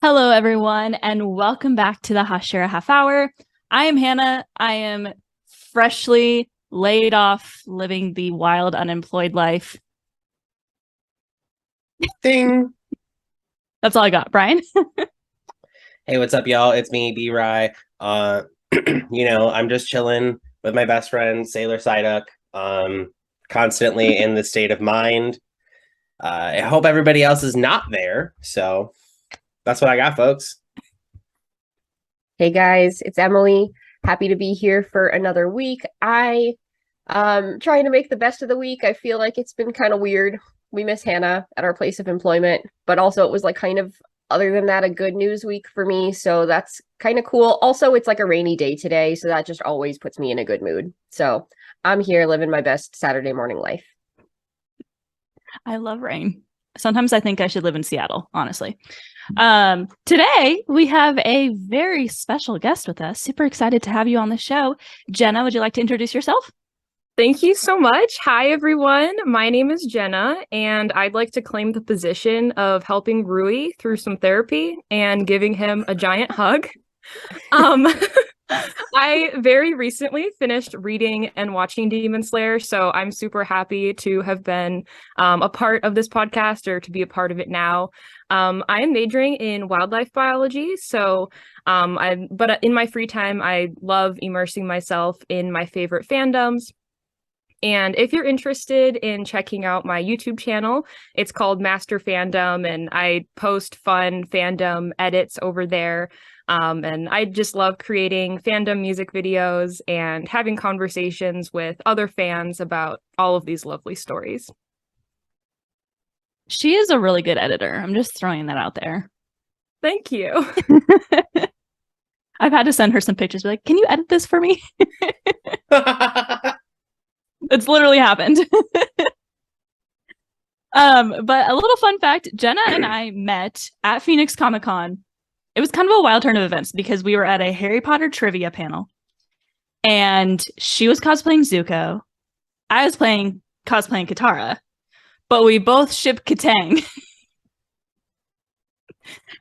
Hello, everyone, and welcome back to the Hashira Half Hour. I am Hannah. I am freshly laid off, living the wild, unemployed life. Ding. That's all I got, Bryan. Hey, what's up, y'all? It's me, B Rye. I'm just chilling with my best friend, Sailor Psyduck, constantly in the state of mind. I hope everybody else is not there. So that's what I got, folks. Hey guys, it's Emily. Happy to be here for another week. I trying to make the best of the week. I feel like it's been kind of weird. We miss Hannah at our place of employment, but also it was like kind of other than that a good news week for me, so that's kind of cool. Also, it's like a rainy day today, so that just always puts me in a good mood. So, I'm here living my best Saturday morning life. I love rain. Sometimes I think I should live in Seattle, honestly. Today, we have a very special guest with us. Super excited to have you on the show. Jenna, would you like to introduce yourself? Thank you so much. Hi, everyone. My name is Jenna, and I'd like to claim the position of helping Rui through some therapy and giving him a giant hug. Um, I very recently finished reading and watching Demon Slayer, so I'm super happy to have been a part of this podcast or to be a part of it now. I am majoring in wildlife biology, so but in my free time, I love immersing myself in my favorite fandoms. And if you're interested in checking out my YouTube channel, it's called Master Fandom, and I post fun fandom edits over there. And I just love creating fandom music videos and having conversations with other fans about all of these lovely stories. She is a really good editor. I'm just throwing that out there. Thank you. I've had to send her some pictures, be like, can you edit this for me? It's literally happened. But a little fun fact, Jenna and I met at Phoenix Comic Con. It was kind of a wild turn of events because we were at a Harry Potter trivia panel and she was cosplaying Zuko. I was cosplaying Katara, but we both shipped Katang.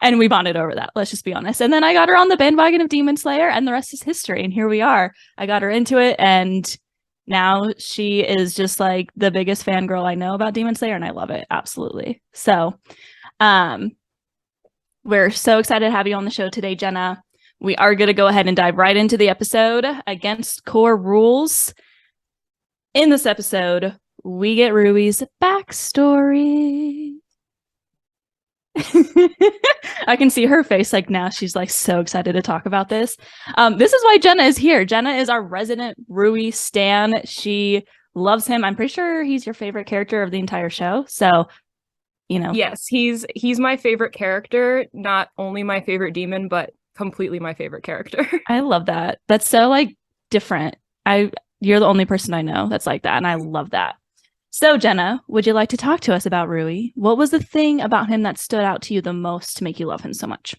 And we bonded over that, let's just be honest. And then I got her on the bandwagon of Demon Slayer and the rest is history. And here we are. I got her into it and now she is just like the biggest fangirl I know about Demon Slayer, and I love it. Absolutely. So, we're so excited to have you on the show today, Jenna. We are going to go ahead and dive right into the episode. Against core rules. In this episode, we get Rui's backstory. I can see her face like now she's like so excited to talk about this. This is why Jenna is here. Jenna is our resident Rui stan. She loves him. I'm pretty sure he's your favorite character of the entire show. So, Yes, he's my favorite character, not only my favorite demon, but completely my favorite character. I love that. That's so like different. You're the only person I know that's like that, and I love that. So, Jenna, would you like to talk to us about Rui? What was the thing about him that stood out to you the most to make you love him so much?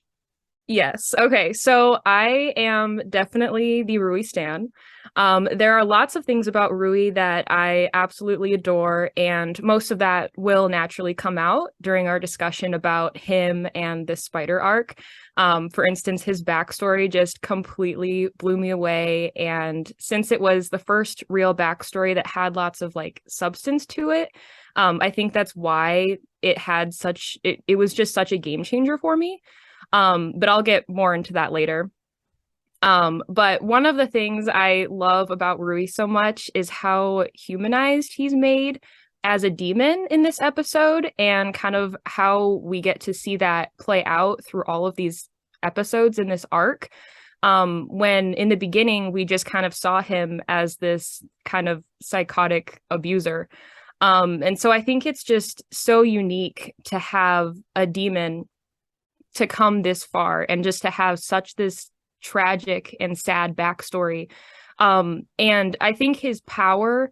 Yes. Okay. So I am definitely the Rui stan. There are lots of things about Rui that I absolutely adore, and most of that will naturally come out during our discussion about him and the spider arc. For instance, his backstory just completely blew me away. And since it was the first real backstory that had lots of like substance to it, I think that's why it was just such a game changer for me. But I'll get more into that later. But one of the things I love about Rui so much is how humanized he's made as a demon in this episode, and kind of how we get to see that play out through all of these episodes in this arc. When in the beginning, we just kind of saw him as this kind of psychotic abuser. And so I think it's just so unique to have a demon to come this far and just to have such this tragic and sad backstory. And I think his power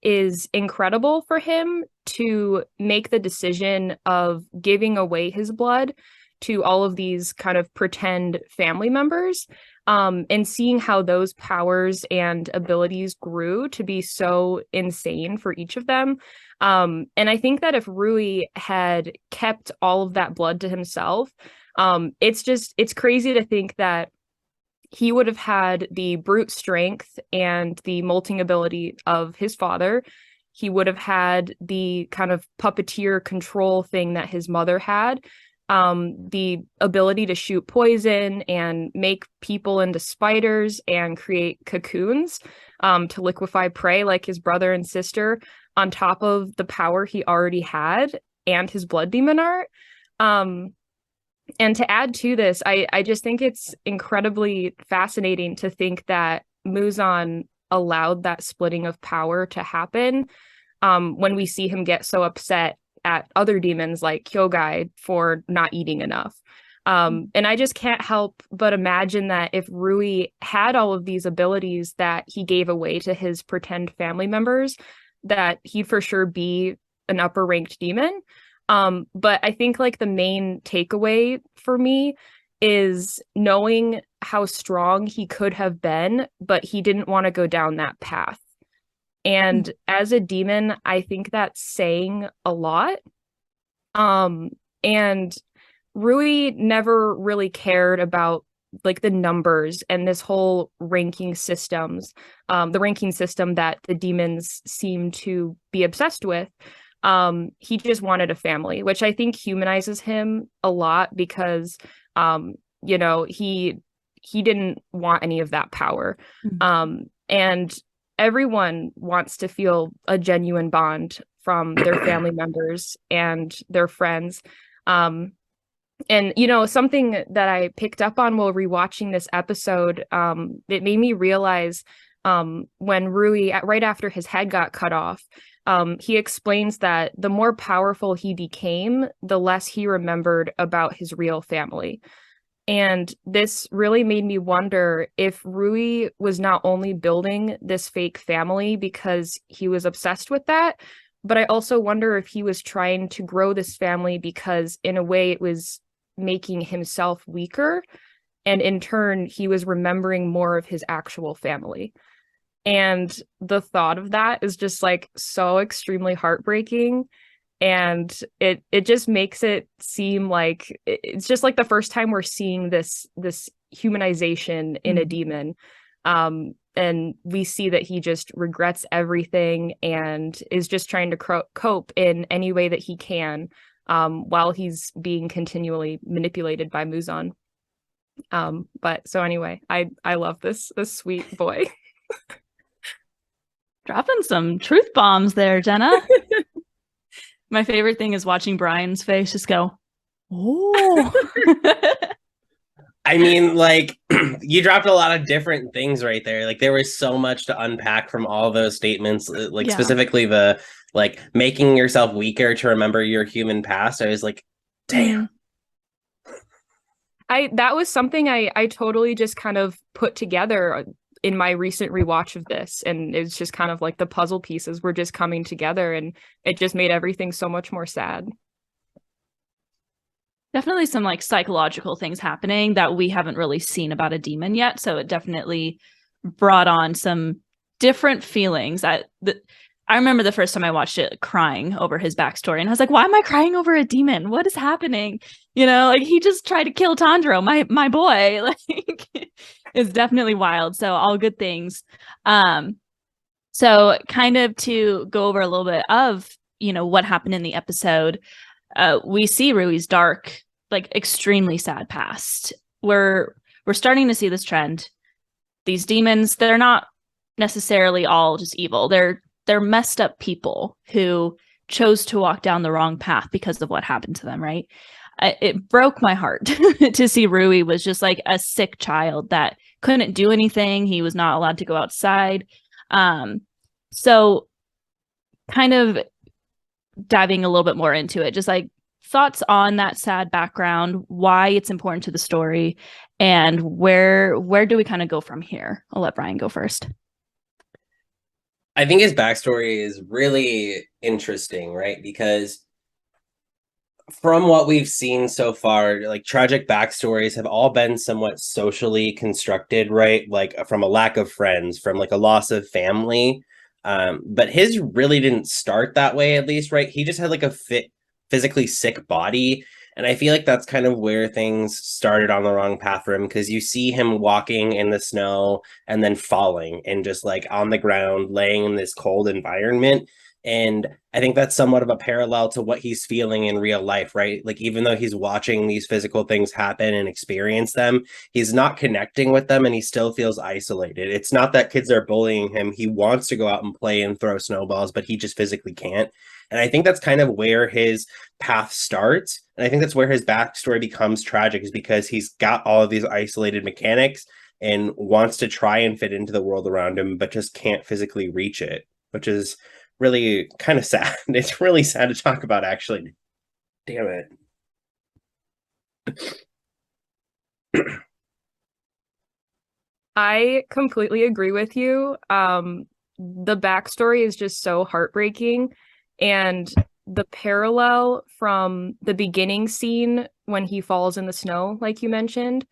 is incredible for him to make the decision of giving away his blood to all of these kind of pretend family members, and seeing how those powers and abilities grew to be so insane for each of them. And I think that if Rui had kept all of that blood to himself, It's crazy to think that he would have had the brute strength and the molting ability of his father. He would have had the kind of puppeteer control thing that his mother had, the ability to shoot poison and make people into spiders and create cocoons, to liquefy prey like his brother and sister, on top of the power he already had and his blood demon art. And to add to this, I just think it's incredibly fascinating to think that Muzan allowed that splitting of power to happen, when we see him get so upset at other demons like Hyogai for not eating enough. And I just can't help but imagine that if Rui had all of these abilities that he gave away to his pretend family members, that he'd for sure be an upper ranked demon. But I think like the main takeaway for me is knowing how strong he could have been, but he didn't want to go down that path. And as a demon, I think that's saying a lot. And Rui never really cared about like the numbers and this whole ranking systems, the ranking system that the demons seem to be obsessed with. He just wanted a family, which I think humanizes him a lot because, you know, he didn't want any of that power. And everyone wants to feel a genuine bond from their family members and their friends. And, you know, something that I picked up on while rewatching this episode, it made me realize, when Rui, right after his head got cut off, he explains that the more powerful he became, the less he remembered about his real family. And this really made me wonder if Rui was not only building this fake family because he was obsessed with that, but I also wonder if he was trying to grow this family because in a way it was making himself weaker. And in turn, he was remembering more of his actual family. And the thought of that is just like so extremely heartbreaking. And it just makes it seem like it's just like the first time we're seeing this humanization in a demon. And we see that he just regrets everything and is just trying to cope in any way that he can, while he's being continually manipulated by Muzan. But so anyway, I love this sweet boy. Dropping some truth bombs there, Jenna. My favorite thing is watching Bryan's face just go, oh. I mean, like, you dropped a lot of different things right there. Like, there was so much to unpack from all those statements. Like, specifically the, like, making yourself weaker to remember your human past. I was like, damn. That was something I totally just kind of put together in my recent rewatch of this, and it's just kind of like the puzzle pieces were just coming together, and it just made everything so much more sad. Definitely some like psychological things happening that we haven't really seen about a demon yet, so it definitely brought on some different feelings. I remember the first time I watched it crying over his backstory, and I was like, why am I crying over a demon? What is happening? You know, like he just tried to kill Tandro, my boy. Like it's definitely wild. So all good things. So kind of to go over a little bit of, you know, what happened in the episode, we see Rui's dark, like extremely sad past. We're starting to see this trend. These demons, they're not necessarily all just evil. They're messed up people who chose to walk down the wrong path because of what happened to them, right? It broke my heart to see Rui was just like a sick child that couldn't do anything. He was not allowed to go outside. So kind of diving a little bit more into it, just like thoughts on that sad background, why it's important to the story, and where do we kind of go from here? I'll let Bryan go first. I think his backstory is really interesting, right? Because from what we've seen so far, like tragic backstories have all been somewhat socially constructed, right? Like from a lack of friends, from like a loss of family. But his really didn't start that way, at least, right? He just had like a physically sick body. And I feel like that's kind of where things started on the wrong path for him, because you see him walking in the snow and then falling and just like on the ground, laying in this cold environment. And I think that's somewhat of a parallel to what he's feeling in real life, right? Like, even though he's watching these physical things happen and experience them, he's not connecting with them and he still feels isolated. It's not that kids are bullying him. He wants to go out and play and throw snowballs, but he just physically can't. And I think that's kind of where his path starts. And I think that's where his backstory becomes tragic, is because he's got all of these isolated mechanics and wants to try and fit into the world around him, but just can't physically reach it, which is really kind of sad. It's really sad to talk about, actually. Damn it. I completely agree with you. The backstory is just so heartbreaking, and the parallel from the beginning scene when he falls in the snow, like you mentioned,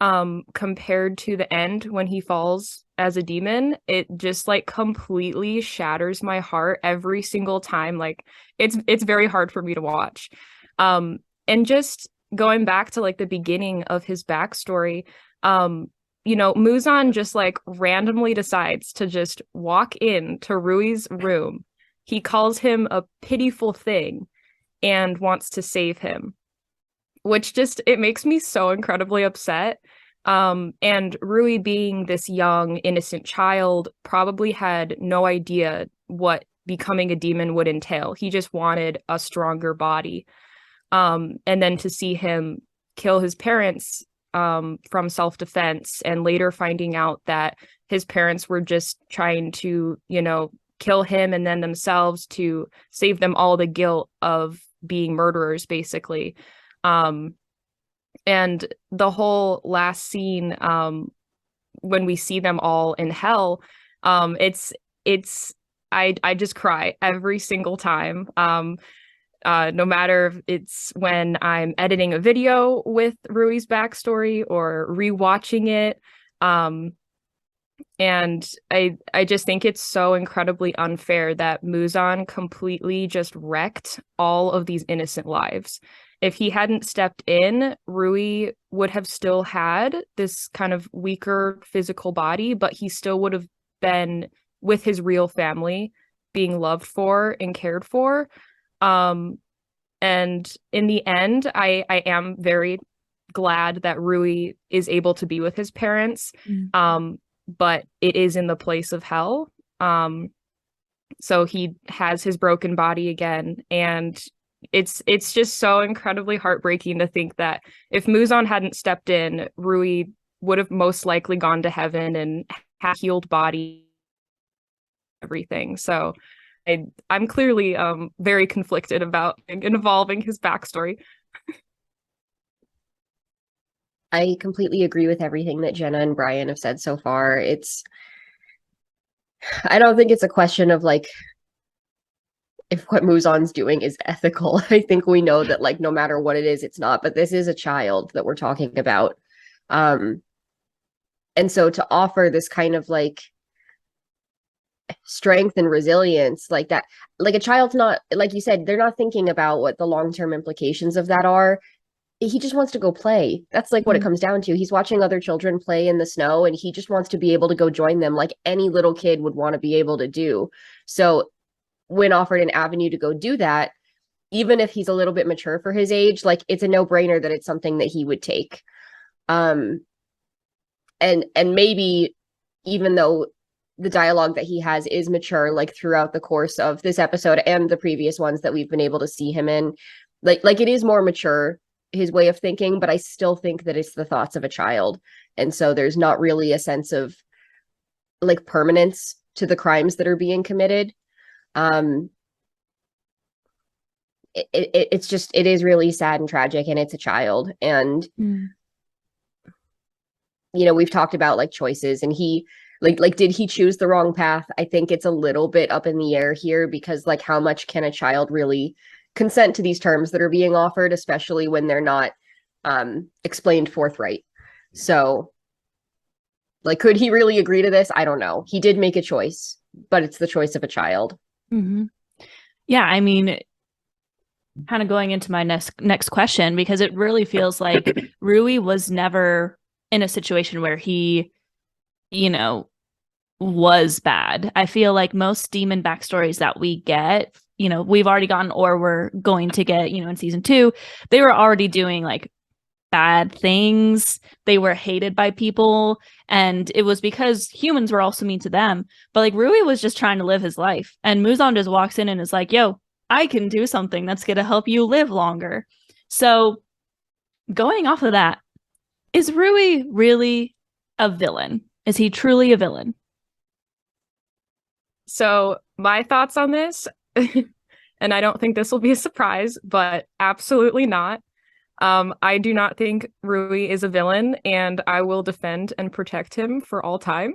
compared to the end when he falls as a demon, it just like completely shatters my heart every single time. Like it's very hard for me to watch. And just going back to like the beginning of his backstory, Muzan just like randomly decides to just walk into Rui's room. He calls him a pitiful thing and wants to save him, which just, it makes me so incredibly upset. And Rui, being this young, innocent child, probably had no idea what becoming a demon would entail. He just wanted a stronger body. And then to see him kill his parents from self-defense, and later finding out that his parents were just trying to, kill him and then themselves to save them all the guilt of being murderers, basically. And the whole last scene, when we see them all in hell, I just cry every single time. No matter if it's when I'm editing a video with Rui's backstory or rewatching it. And I just think it's so incredibly unfair that Muzan completely just wrecked all of these innocent lives. If he hadn't stepped in, Rui would have still had this kind of weaker physical body, but he still would have been with his real family, being loved for and cared for. And in the end, I am very glad that Rui is able to be with his parents. But it is in the place of hell. So he has his broken body again, and it's just so incredibly heartbreaking to think that if Muzan hadn't stepped in, Rui would have most likely gone to heaven and had healed body, everything. So I'm clearly very conflicted about involving his backstory. I completely agree with everything that Jenna and Bryan have said so far. I don't think it's a question of like if what Muzan's doing is ethical. I think we know that like no matter what it is, it's not. But this is a child that we're talking about. And so to offer this kind of like strength and resilience like that, like a child's not, like you said, they're not thinking about what the long-term implications of that are. He just wants to go play. That's like what it comes down to. He's watching other children play in the snow and he just wants to be able to go join them like any little kid would want to be able to do. So when offered an avenue to go do that, even if he's a little bit mature for his age, like it's a no-brainer that it's something that he would take. And maybe even though the dialogue that he has is mature, like throughout the course of this episode and the previous ones that we've been able to see him in, like it is more mature, his way of thinking, but I still think that it's the thoughts of a child. And so there's not really a sense of like permanence to the crimes that are being committed. It's just, it is really sad and tragic, and it's a child. And, we've talked about like choices, and he, like, did he choose the wrong path? I think it's a little bit up in the air here, because like how much can a child really consent to these terms that are being offered, especially when they're not explained forthright. So like, could he really agree to this? I don't know. He did make a choice, but it's the choice of a child. Yeah, I mean, kind of going into my next question, because it really feels like Rui was never in a situation where he, you know, was bad. I feel like most demon backstories that we get, you know, we've already gotten or we're going to get, you know, in season 2, they were already doing like bad things. They were hated by people, and it was because humans were also mean to them. But like Rui was just trying to live his life, and Muzan just walks in and is like, yo, I can do something that's going to help you live longer. So going off of that, is Rui really a villain? Is he truly a villain? So my thoughts on this, and I don't think this will be a surprise, but absolutely not. I do not think Rui is a villain, and I will defend and protect him for all time.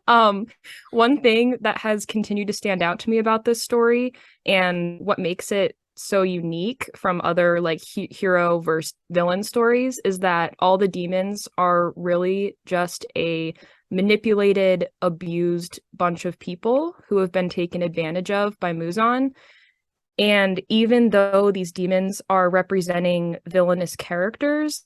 One thing that has continued to stand out to me about this story and what makes it so unique from other like hero versus villain stories is that all the demons are really just a manipulated, abused bunch of people who have been taken advantage of by Muzan. And even though these demons are representing villainous characters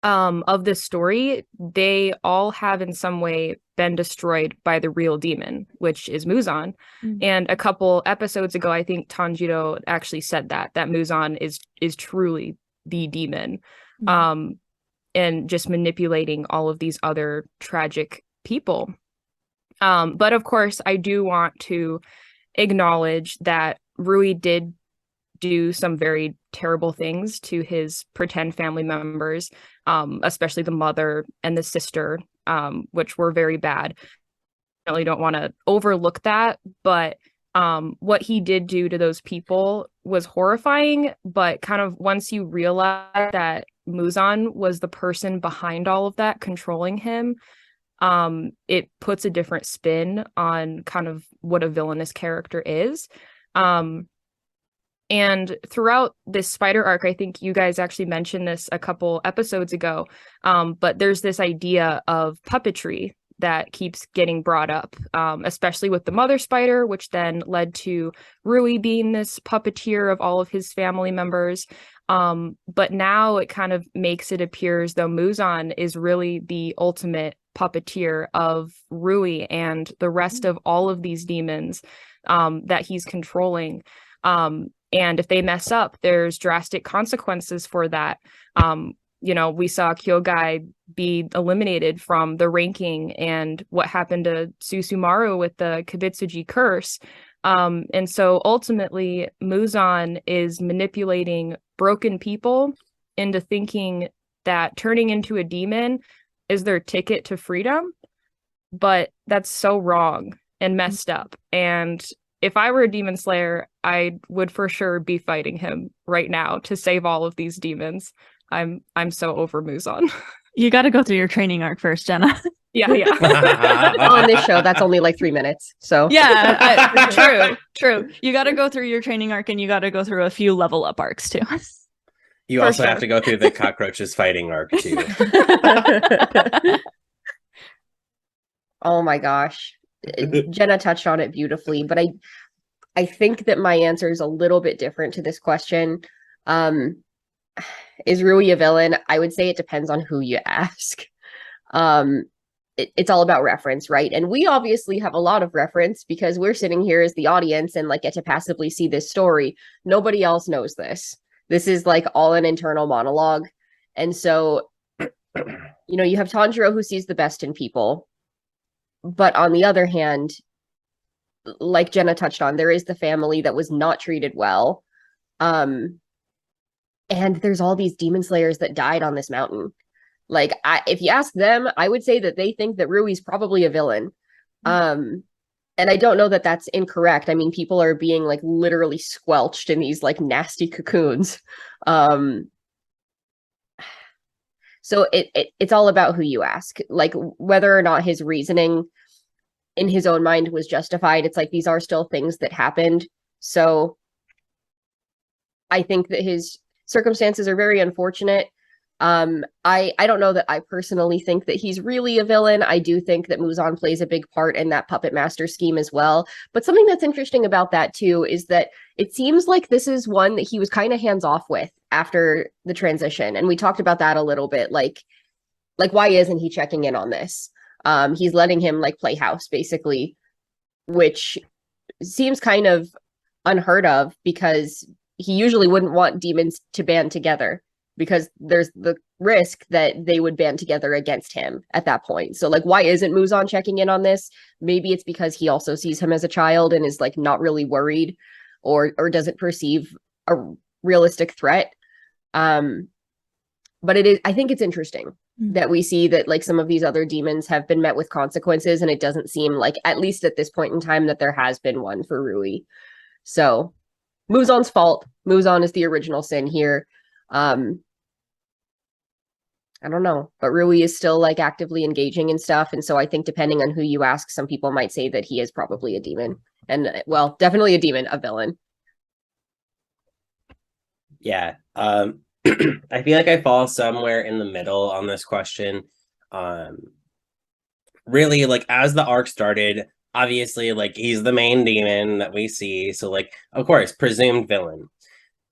of this story, they all have in some way been destroyed by the real demon, which is Muzan. And a couple episodes ago, I think Tanjiro actually said that Muzan is truly the demon, and just manipulating all of these other tragic people. But of course, I do want to acknowledge that Rui did do some very terrible things to his pretend family members, especially the mother and the sister, which were very bad. I really don't want to overlook that, but what he did do to those people was horrifying. But kind of once you realize that Muzan was the person behind all of that, controlling him, it puts a different spin on kind of what a villainous character is. And throughout this spider arc, I think you guys actually mentioned this a couple episodes ago, but there's this idea of puppetry that keeps getting brought up, especially with the mother spider, which then led to Rui being this puppeteer of all of his family members. But now it kind of makes it appear as though Muzan is really the ultimate puppeteer of Rui and the rest of all of these demons that he's controlling. And if they mess up, there's drastic consequences for that. You know, we saw Kyogai be eliminated from the ranking, and what happened to Susumaru with the Kibitsuji curse. And so ultimately, Muzan is manipulating broken people into thinking that turning into a demon is their ticket to freedom. But that's so wrong and messed up. And if I were a demon slayer, I would for sure be fighting him right now to save all of these demons. I'm so over Muzan. You got to go through your training arc first, Jenna. Yeah. On this show, that's only like 3 minutes. So yeah, true. You got to go through your training arc, and you got to go through a few level up arcs too. You For also sure. have to go through the cockroaches fighting arc too. oh my gosh. Jenna touched on it beautifully, but I think that my answer is a little bit different to this question. Is Rui a villain? I would say it depends on who you ask. It's all about reference, right? And we obviously have a lot of reference because we're sitting here as the audience and like get to passively see this story. Nobody else knows this. This is like all an internal monologue. And so, you know, you have Tanjiro who sees the best in people. But on the other hand, like Jenna touched on, there is the family that was not treated well. And there's all these demon slayers that died on this mountain. Like, if you ask them, I would say that they think that Rui's probably a villain. And I don't know that that's incorrect. I mean, people are being like literally squelched in these like nasty cocoons. So it's all about who you ask, like whether or not his reasoning in his own mind was justified. It's like, these are still things that happened. So I think that his circumstances are very unfortunate. I don't know that I personally think that he's really a villain. I do think that Muzan plays a big part in that puppet master scheme as well. But something that's interesting about that too is that it seems like this is one that he was kind of hands off with after the transition. And we talked about that a little bit. Like why isn't he checking in on this? He's letting him like play house basically, which seems kind of unheard of because he usually wouldn't want demons to band together, because there's the risk that they would band together against him at that point. So like, why isn't Muzan checking in on this? Maybe it's because he also sees him as a child and is like not really worried or doesn't perceive a realistic threat. But I think it's interesting that we see that like some of these other demons have been met with consequences, and it doesn't seem like, at least at this point in time, that there has been one for Rui. So Muzan's fault. Muzan is the original sin here. I don't know, but Rui is still like actively engaging in stuff. And so I think depending on who you ask, some people might say that he is probably a demon, and well, definitely a demon, a villain. Yeah. I feel like I fall somewhere in the middle on this question. Really, like, as the arc started, obviously, like, he's the main demon that we see. So, like, of course, presumed villain.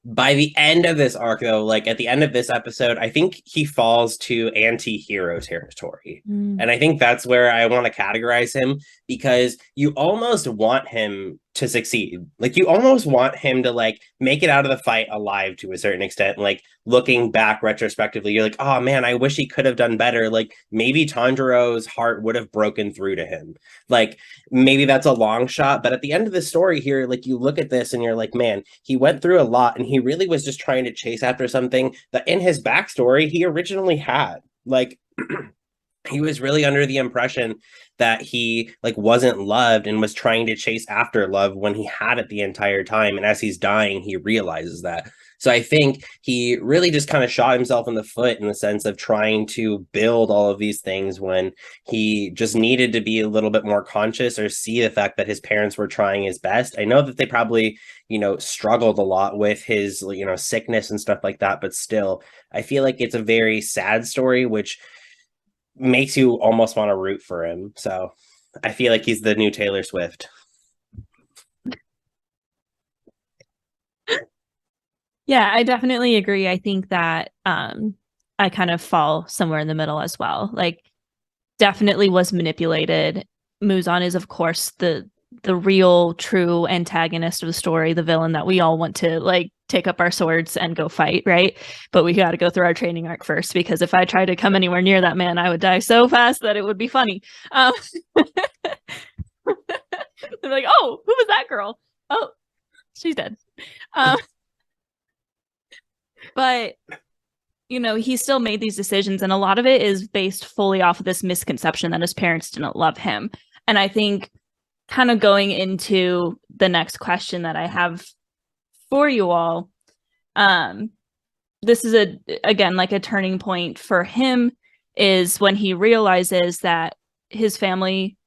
By the end of this arc, though, like at the end of this episode, I think he falls to anti-hero territory. And I think that's where I want to categorize him, because you almost want him to succeed. Like, you almost want him to like make it out of the fight alive to a certain extent. Like, looking back retrospectively, you're like, oh man, I wish he could have done better. Like, maybe Tanjiro's heart would have broken through to him. Like, maybe that's a long shot, but at the end of the story here, like, you look at this and you're like, man, he went through a lot, and he really was just trying to chase after something that in his backstory he originally had. Like, he was really under the impression that he like wasn't loved and was trying to chase after love when he had it the entire time. And as he's dying, he realizes that. So I think he really just kind of shot himself in the foot in the sense of trying to build all of these things when he just needed to be a little bit more conscious or see the fact that his parents were trying his best. I know that they probably, struggled a lot with his, sickness and stuff like that, but still, I feel like it's a very sad story, which makes you almost want to root for him. So I feel like he's the new Taylor Swift. Yeah, I definitely agree. I think that I kind of fall somewhere in the middle as well. Like, definitely was manipulated. Muzan is, of course, the real true antagonist of the story, the villain that we all want to like take up our swords and go fight, right? But we got to go through our training arc first, because if I tried to come anywhere near that man, I would die so fast that it would be funny. They're like, oh, who was that girl? Oh, she's dead. But he still made these decisions, and a lot of it is based fully off of this misconception that his parents didn't love him. And I think, kind of going into the next question that I have for you all, this is again like a turning point for him, is when he realizes that his family,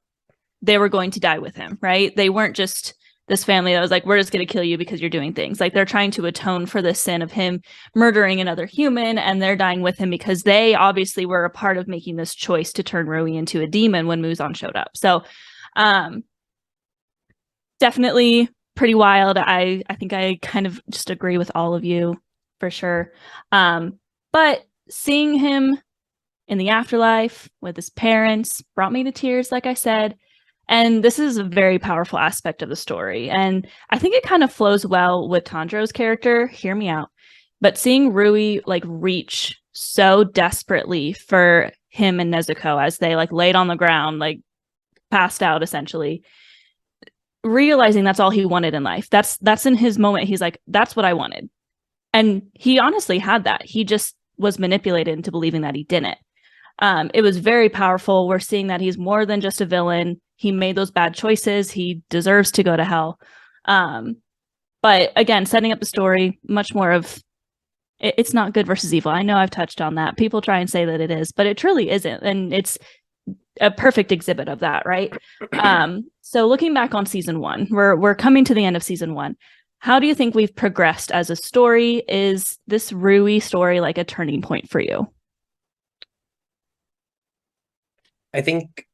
they were going to die with him, right? They weren't just this family that was like, we're just going to kill you because you're doing things. Like, they're trying to atone for the sin of him murdering another human, and they're dying with him because they obviously were a part of making this choice to turn Rui into a demon when Muzan showed up. So definitely pretty wild. I think I kind of just agree with all of you for sure. But seeing him in the afterlife with his parents brought me to tears, like I said. And this is a very powerful aspect of the story. And I think it kind of flows well with Tanjiro's character. Hear me out. But seeing Rui like reach so desperately for him and Nezuko as they like laid on the ground, like passed out essentially, realizing that's all he wanted in life. That's in his moment. He's like, that's what I wanted. And he honestly had that. He just was manipulated into believing that he didn't. It was very powerful. We're seeing that he's more than just a villain. He made those bad choices. He deserves to go to hell. But again, setting up the story, much more of it's not good versus evil. I know I've touched on that. People try and say that it is, but it truly isn't. And it's a perfect exhibit of that, right? So looking back on season 1, we're coming to the end of season 1. how do you think we've progressed as a story? Is this Rui story like a turning point for you? I think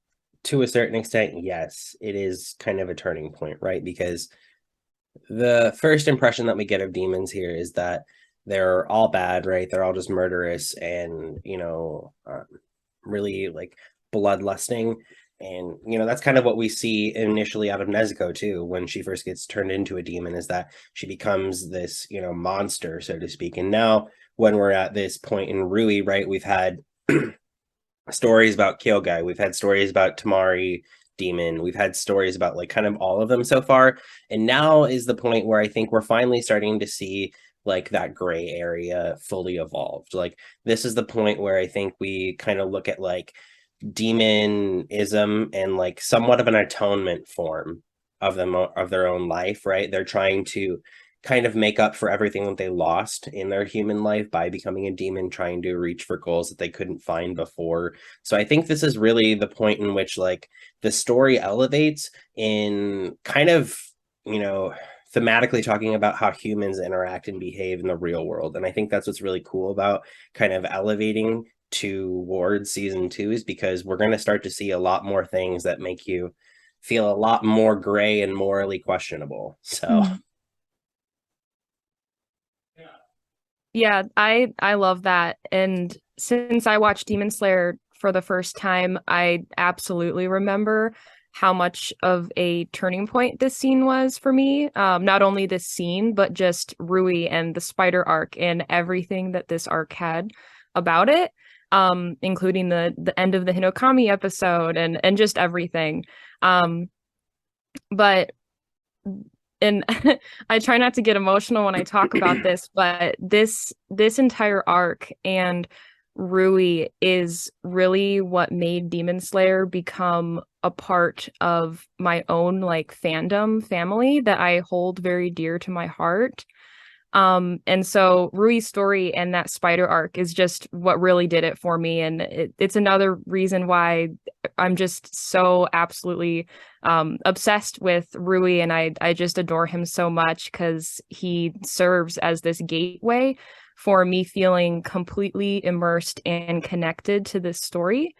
to a certain extent, yes, it is kind of a turning point, right? Because the first impression that we get of demons here is that they're all bad, right? They're all just murderous and, really like bloodlusting. And, that's kind of what we see initially out of Nezuko too, when she first gets turned into a demon, is that she becomes this, monster, so to speak. And now when we're at this point in Rui, right, we've had stories about Kyogai, we've had stories about Tamari Demon, we've had stories about like kind of all of them so far. And now is the point where I think we're finally starting to see like that gray area fully evolved. Like this is the point where I think we kind of look at like demonism and like somewhat of an atonement form of them, of their own life, right? They're trying to kind of make up for everything that they lost in their human life by becoming a demon, trying to reach for goals that they couldn't find before. So I think this is really the point in which like the story elevates in kind of, thematically talking about how humans interact and behave in the real world. And I think that's what's really cool about kind of elevating towards season 2, is because we're going to start to see a lot more things that make you feel a lot more gray and morally questionable. So Yeah, I love that. And since I watched Demon Slayer for the first time, I absolutely remember how much of a turning point this scene was for me. Not only this scene, but just Rui and the spider arc and everything that this arc had about it, including the end of the Hinokami episode and just everything. But and I try not to get emotional when I talk about this, but this entire arc and Rui is really what made Demon Slayer become a part of my own like fandom family that I hold very dear to my heart. And so Rui's story and that spider arc is just what really did it for me. And it's another reason why I'm just so absolutely obsessed with Rui. And I just adore him so much because he serves as this gateway for me feeling completely immersed and connected to this story.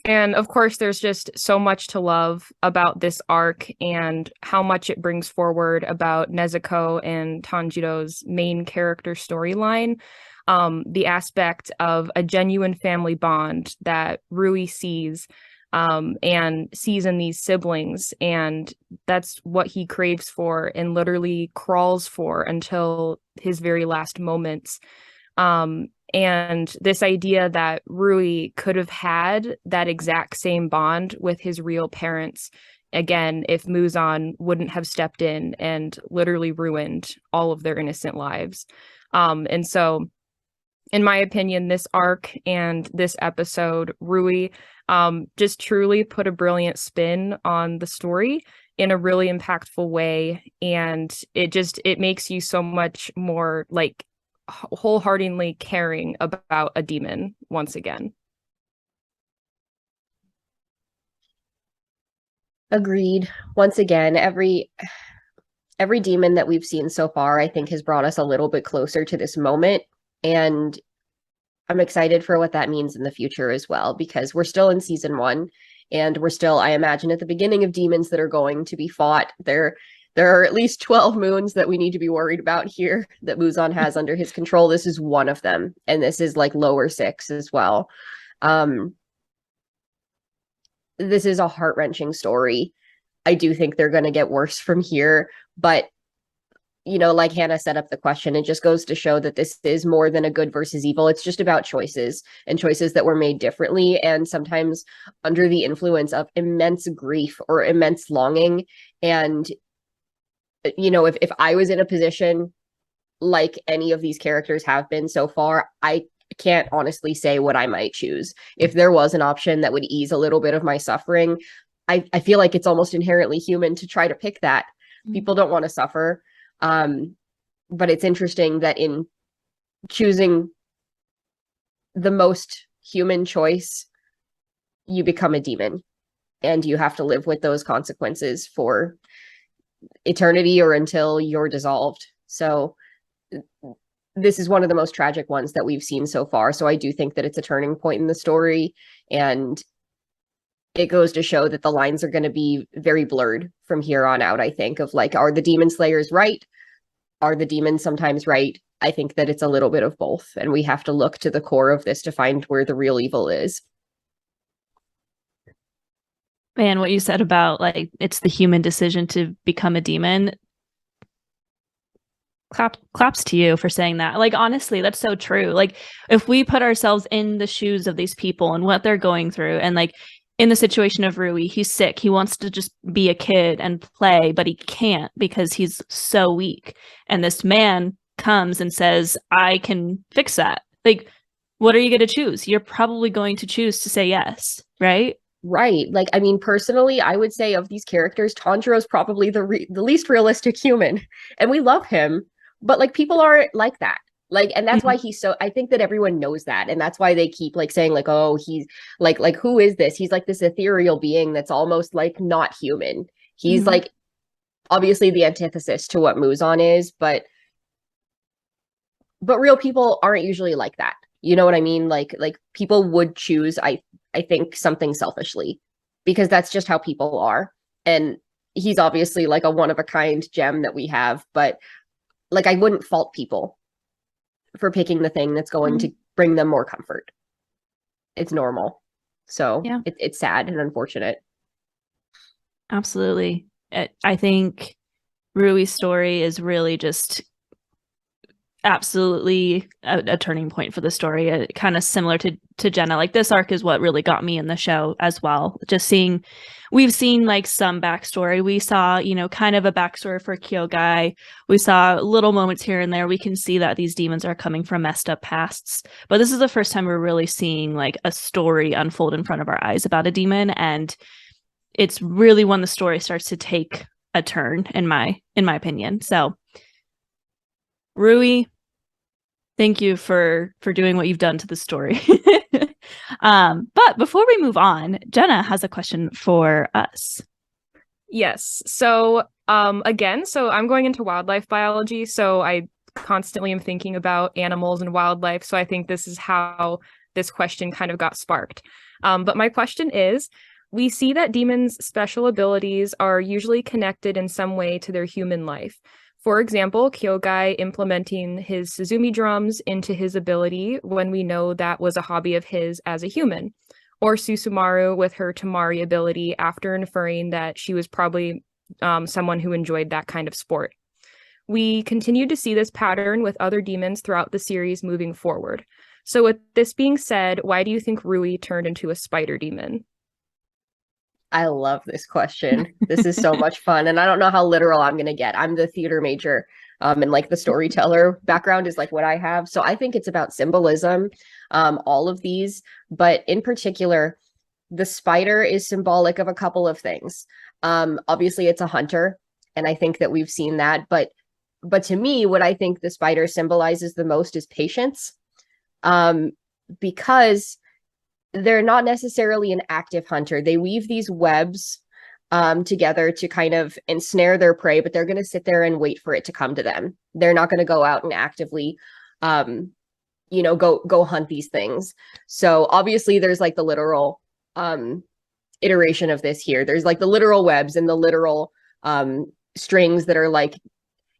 And of course, there's just so much to love about this arc and how much it brings forward about Nezuko and Tanjiro's main character storyline. The aspect of a genuine family bond that Rui sees and sees in these siblings. And that's what he craves for and literally crawls for until his very last moments. And this idea that Rui could have had that exact same bond with his real parents, again, if Muzan wouldn't have stepped in and literally ruined all of their innocent lives. And so, in my opinion, this arc and this episode, Rui, just truly put a brilliant spin on the story in a really impactful way. And it makes you so much more like wholeheartedly caring about a demon once again. Agreed. Once again, every demon that we've seen so far, I think, has brought us a little bit closer to this moment. And I'm excited for what that means in the future as well, because we're still in season 1 and we're still, I imagine, at the beginning of demons that are going to be fought. There are at least 12 moons that we need to be worried about here that Muzan has under his control. This is one of them. And this is like lower 6 as well. This is a heart-wrenching story. I do think they're going to get worse from here. But, like Hannah set up the question, it just goes to show that this is more than a good versus evil. It's just about choices and choices that were made differently. And sometimes under the influence of immense grief or immense longing. And if I was in a position like any of these characters have been so far, I can't honestly say what I might choose. If there was an option that would ease a little bit of my suffering, I feel like it's almost inherently human to try to pick that. People don't want to suffer. But it's interesting that in choosing the most human choice, you become a demon and you have to live with those consequences for eternity or until you're dissolved. So this is one of the most tragic ones that we've seen so far. So I do think that it's a turning point in the story, and it goes to show that the lines are going to be very blurred from here on out. I think of like, are the demon slayers right? Are the demons sometimes right? I think that it's a little bit of both, and we have to look to the core of this to find where the real evil is. Man, what you said about like it's the human decision to become a demon. Claps to you for saying that. Like, honestly, that's so true. Like, if we put ourselves in the shoes of these people and what they're going through, and like in the situation of Rui, he's sick. He wants to just be a kid and play, but he can't because he's so weak. And this man comes and says, I can fix that. Like, what are you going to choose? You're probably going to choose to say yes, right? Right. Like, I mean, personally, I would say of these characters, Tanjiro is probably the least realistic human, and we love him. But like, people aren't like that. Like, and that's why he's so. I think that everyone knows that, and that's why they keep like saying like, oh, he's like who is this? He's like this ethereal being that's almost like not human. He's like obviously the antithesis to what Muzan is, but real people aren't usually like that. You know what I mean? Like people would choose, I think, something selfishly, because that's just how people are. And he's obviously like a one of a kind gem that we have, but like I wouldn't fault people for picking the thing that's going to bring them more comfort. It's normal. So yeah, it's sad and unfortunate. Absolutely. I think Rui's story is really just absolutely a turning point for the story, kind of similar to Jenna. Like, this arc is what really got me in the show as well. Just seeing, we've seen like some backstory. We saw, you know, kind of a backstory for Kyogai. We saw little moments here and there. We can see that these demons are coming from messed up pasts. But this is the first time we're really seeing like a story unfold in front of our eyes about a demon. And it's really when the story starts to take a turn, in my opinion. So Rui, thank you for doing what you've done to the story. But before we move on, Jenna has a question for us. Yes. So again, so I'm going into wildlife biology, so I constantly am thinking about animals and wildlife. So I think this is how this question kind of got sparked. But my question is, we see that demons' special abilities are usually connected in some way to their human life. For example, Kyogai implementing his Suzumi drums into his ability when we know that was a hobby of his as a human. Or Susumaru with her Tamari ability after inferring that she was probably someone who enjoyed that kind of sport. We continue to see this pattern with other demons throughout the series moving forward. So with this being said, why do you think Rui turned into a spider demon? I love this question. This is so much fun. And I don't know how literal I'm going to get. I'm the theater major, and like the storyteller background is like what I have. So I think it's about symbolism, all of these. But in particular, the spider is symbolic of a couple of things. Obviously, it's a hunter. And I think that we've seen that. But to me, what I think the spider symbolizes the most is patience. Because they're not necessarily an active hunter. They weave these webs together to kind of ensnare their prey, but they're going to sit there and wait for it to come to them. They're not going to go out and actively, go hunt these things. So obviously there's like the literal iteration of this here. There's like the literal webs and the literal strings that are like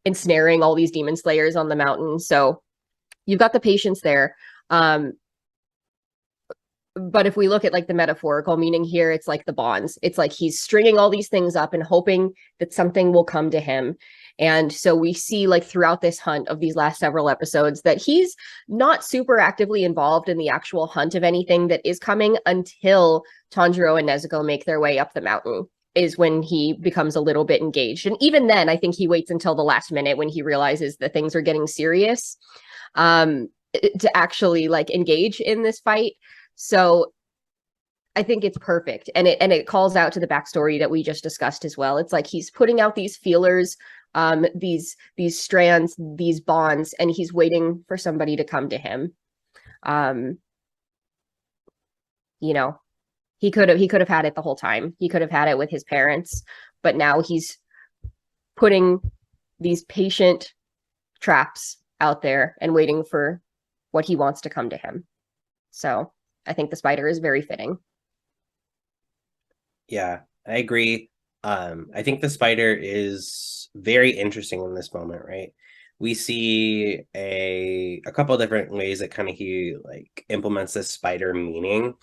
ensnaring all these demon slayers on the mountain. So you've got the patience there. But if we look at like the metaphorical meaning here, it's like the bonds. It's like he's stringing all these things up and hoping that something will come to him. And so we see like throughout this hunt of these last several episodes that he's not super actively involved in the actual hunt of anything that is coming until Tanjiro and Nezuko make their way up the mountain, is when he becomes a little bit engaged. And even then, I think he waits until the last minute when he realizes that things are getting serious, to actually like engage in this fight. So I think it's perfect. And it calls out to the backstory that we just discussed as well. It's like he's putting out these feelers, these strands, these bonds, and he's waiting for somebody to come to him. He could have had it the whole time. He could have had it with his parents, but now he's putting these patient traps out there and waiting for what he wants to come to him. So I think the spider is very fitting. Yeah, I agree. I think the spider is very interesting in this moment, right? We see a couple of different ways that kind of he like implements this spider meaning.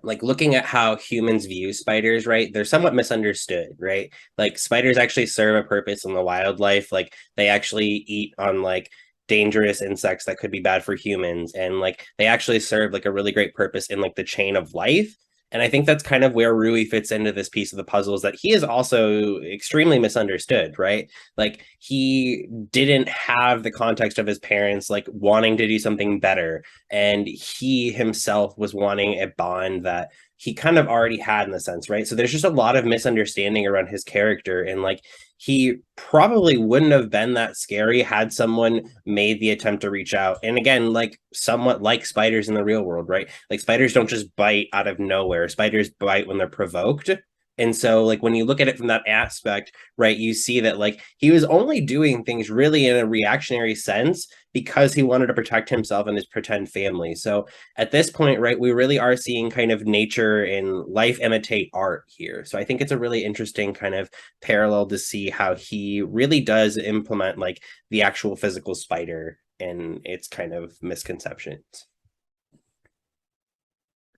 Like looking at how humans view spiders, right? They're somewhat misunderstood, right? Like spiders actually serve a purpose in the wildlife. Like they actually eat on like dangerous insects that could be bad for humans, and like they actually serve like a really great purpose in like the chain of life. And I think that's kind of where Rui fits into this piece of the puzzle, is that he is also extremely misunderstood, right? Like he didn't have the context of his parents like wanting to do something better, and he himself was wanting a bond that he kind of already had in the sense, right? So there's just a lot of misunderstanding around his character, and like he probably wouldn't have been that scary had someone made the attempt to reach out. And again, like somewhat like spiders in the real world, right? Like spiders don't just bite out of nowhere. Spiders bite when they're provoked. And so like when you look at it from that aspect, right, you see that like he was only doing things really in a reactionary sense because he wanted to protect himself and his pretend family. So at this point, right, we really are seeing kind of nature and life imitate art here. So I think it's a really interesting kind of parallel to see how he really does implement like the actual physical spider and its kind of misconceptions.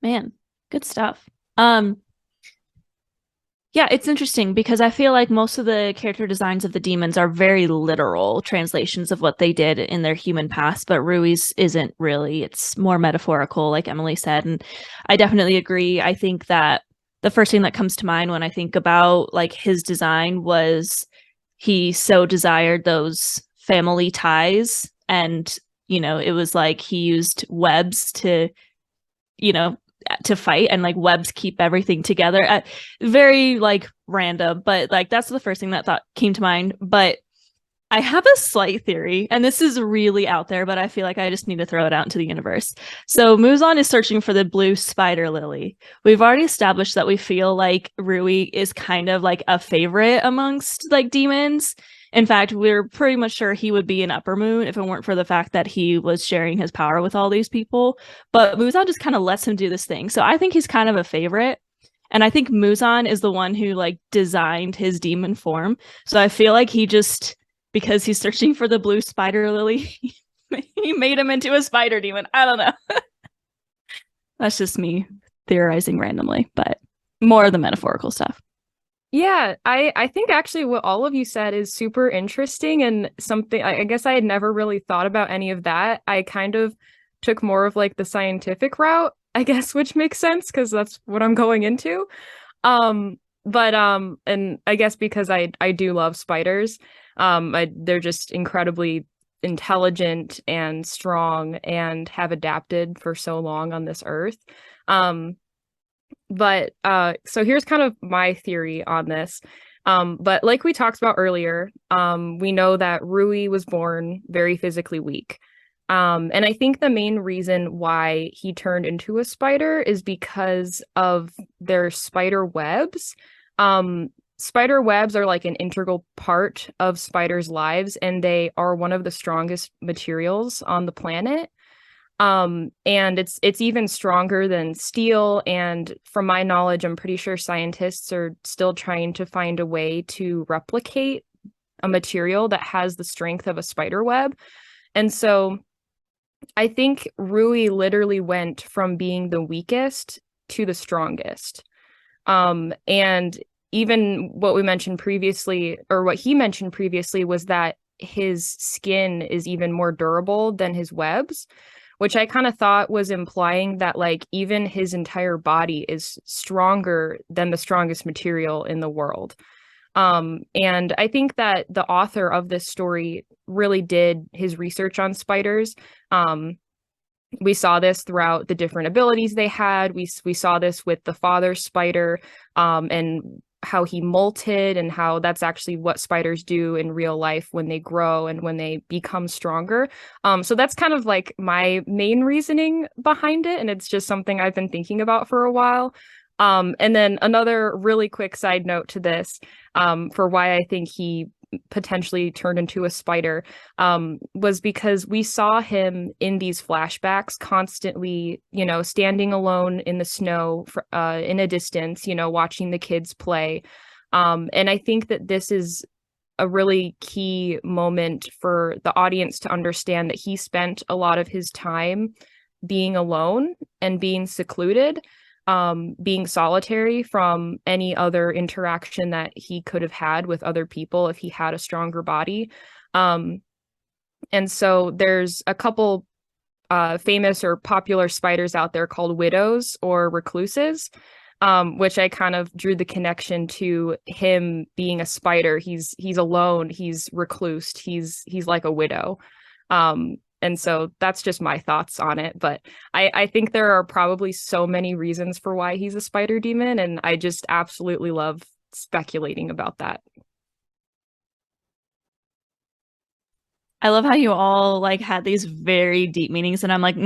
Man, good stuff. Yeah, it's interesting because I feel like most of the character designs of the demons are very literal translations of what they did in their human past, but Rui's isn't really. It's more metaphorical, like Emily said. And I definitely agree. I think that the first thing that comes to mind when I think about like his design was he so desired those family ties. And, it was like he used webs to, to fight, and like webs keep everything together. Very like random, but like that's the first thing that thought came to mind. But I have a slight theory, and this is really out there, but I feel like I just need to throw it out into the universe. So Muzan is searching for the blue spider lily. We've already established that we feel like Rui is kind of like a favorite amongst like demons. In fact, we're pretty much sure he would be an upper moon if it weren't for the fact that he was sharing his power with all these people. But Muzan just kind of lets him do this thing. So I think he's kind of a favorite. And I think Muzan is the one who like designed his demon form. So I feel like he just, because he's searching for the blue spider lily, he made him into a spider demon. I don't know. That's just me theorizing randomly, but more of the metaphorical stuff. Yeah, I think actually what all of you said is super interesting, and something I guess I had never really thought about any of that. I kind of took more of like the scientific route, I guess, which makes sense because that's what I'm going into. But and I guess because I do love spiders, they're just incredibly intelligent and strong and have adapted for so long on this earth. But so here's kind of my theory on this. But like we talked about earlier, we know that Rui was born very physically weak. And I think the main reason why he turned into a spider is because of their spider webs. Spider webs are like an integral part of spiders' lives, and they are one of the strongest materials on the planet. And it's even stronger than steel, and from my knowledge, I'm pretty sure scientists are still trying to find a way to replicate a material that has the strength of a spider web. And so I think Rui literally went from being the weakest to the strongest. And even what we mentioned previously, or what he mentioned previously, was that his skin is even more durable than his webs, which I kind of thought was implying that like even his entire body is stronger than the strongest material in the world. And I think that the author of this story really did his research on spiders. We saw this throughout the different abilities they had. We saw this with the father spider, and how he molted, and how that's actually what spiders do in real life when they grow and when they become stronger. So that's kind of like my main reasoning behind it, and it's just something I've been thinking about for a while. And then another really quick side note to this, for why I think he potentially turned into a spider, was because we saw him in these flashbacks constantly, standing alone in the snow in a distance, watching the kids play. And I think that this is a really key moment for the audience to understand that he spent a lot of his time being alone and being secluded, being solitary from any other interaction that he could have had with other people if he had a stronger body. And so there's a couple famous or popular spiders out there called widows or recluses, which I kind of drew the connection to him being a spider. He's alone, he's reclused, he's like a widow. And so that's just my thoughts on it. But I think there are probably so many reasons for why he's a spider demon, and I just absolutely love speculating about that. I love how you all like had these very deep meanings, and I'm like,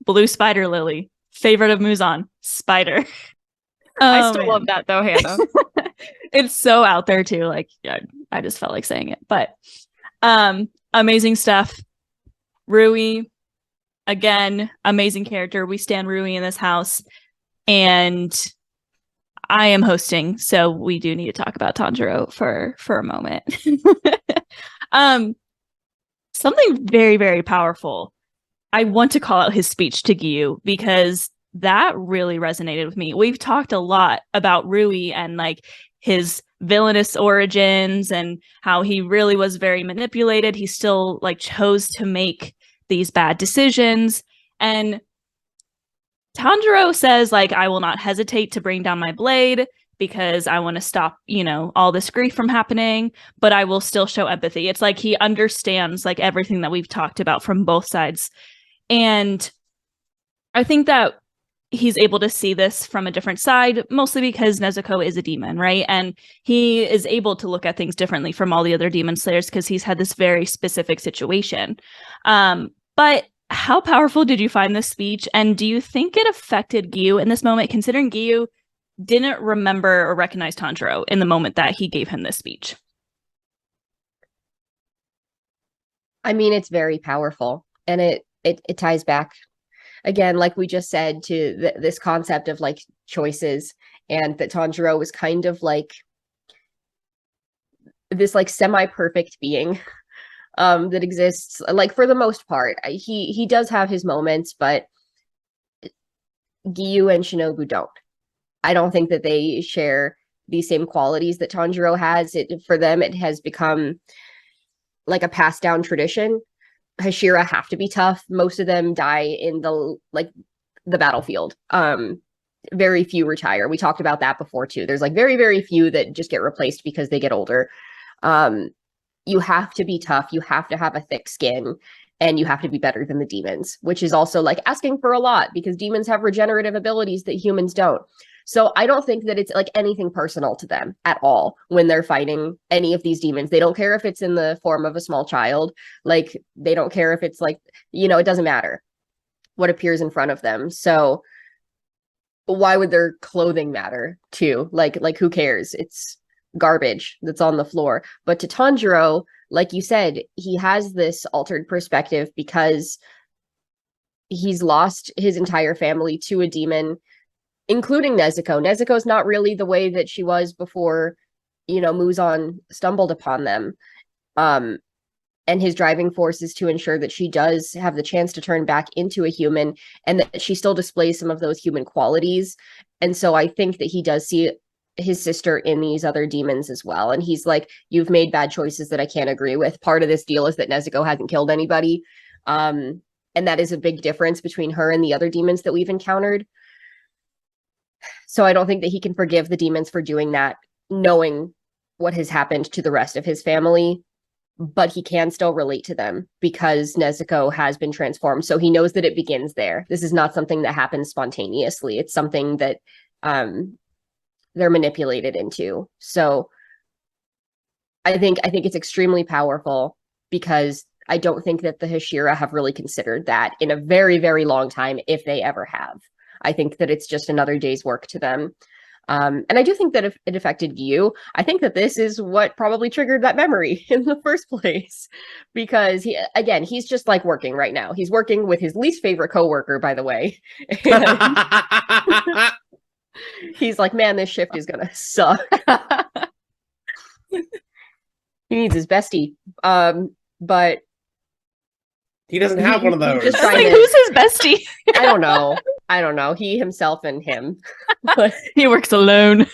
blue spider lily, favorite of Muzan, spider. I still love that though, Hannah. It's so out there too. Like, yeah, I just felt like saying it. But amazing stuff. Rui, again, amazing character. We stand Rui in this house, and I am hosting, so we do need to talk about Tanjiro for a moment. Something very, very powerful. I want to call out his speech to Giyu because that really resonated with me. We've talked a lot about Rui and like his villainous origins and how he really was very manipulated. He still like chose to make these bad decisions. And Tanjiro says like, I will not hesitate to bring down my blade because I want to stop, all this grief from happening, but I will still show empathy. It's like he understands like everything that we've talked about from both sides. And I think that he's able to see this from a different side, mostly because Nezuko is a demon, right? And he is able to look at things differently from all the other demon slayers because he's had this very specific situation. But how powerful did you find this speech? And do you think it affected Giyu in this moment, considering Giyu didn't remember or recognize Tanjiro in the moment that he gave him this speech? I mean, it's very powerful, and it ties back again, like we just said, to this concept of like choices, and that Tanjiro was kind of like this like semi-perfect being that exists, like for the most part. He does have his moments, but Giyu and Shinobu don't. I don't think that they share the same qualities that Tanjiro has. For them, it has become like a passed down tradition. Hashira have to be tough. Most of them die in the battlefield. Very few retire. We talked about that before too. There's like very, very few that just get replaced because they get older. You have to be tough. You have to have a thick skin, and you have to be better than the demons, which is also like asking for a lot because demons have regenerative abilities that humans don't. So I don't think that it's like anything personal to them at all when they're fighting any of these demons. They don't care if it's in the form of a small child. Like, they don't care if it's like, it doesn't matter what appears in front of them. So why would their clothing matter too? Like who cares? It's garbage that's on the floor. But to Tanjiro, like you said, he has this altered perspective because he's lost his entire family to a demon, including Nezuko. Nezuko's not really the way that she was before, Muzan stumbled upon them. And his driving force is to ensure that she does have the chance to turn back into a human, and that she still displays some of those human qualities. And so I think that he does see his sister in these other demons as well. And he's like, you've made bad choices that I can't agree with. Part of this deal is that Nezuko hasn't killed anybody. And that is a big difference between her and the other demons that we've encountered. So I don't think that he can forgive the demons for doing that, knowing what has happened to the rest of his family, but he can still relate to them because Nezuko has been transformed. So he knows that it begins there. This is not something that happens spontaneously. It's something that they're manipulated into. So I think it's extremely powerful because I don't think that the Hashira have really considered that in a very, very long time, if they ever have. I think that it's just another day's work to them. And I do think that if it affected you, I think that this is what probably triggered that memory in the first place. Because he's just like working right now. He's working with his least favorite coworker, by the way. And he's like, man, this shift is gonna suck. He needs his bestie. But he doesn't have one of those. Just like, who's his bestie? I don't know. He himself and him. He works alone.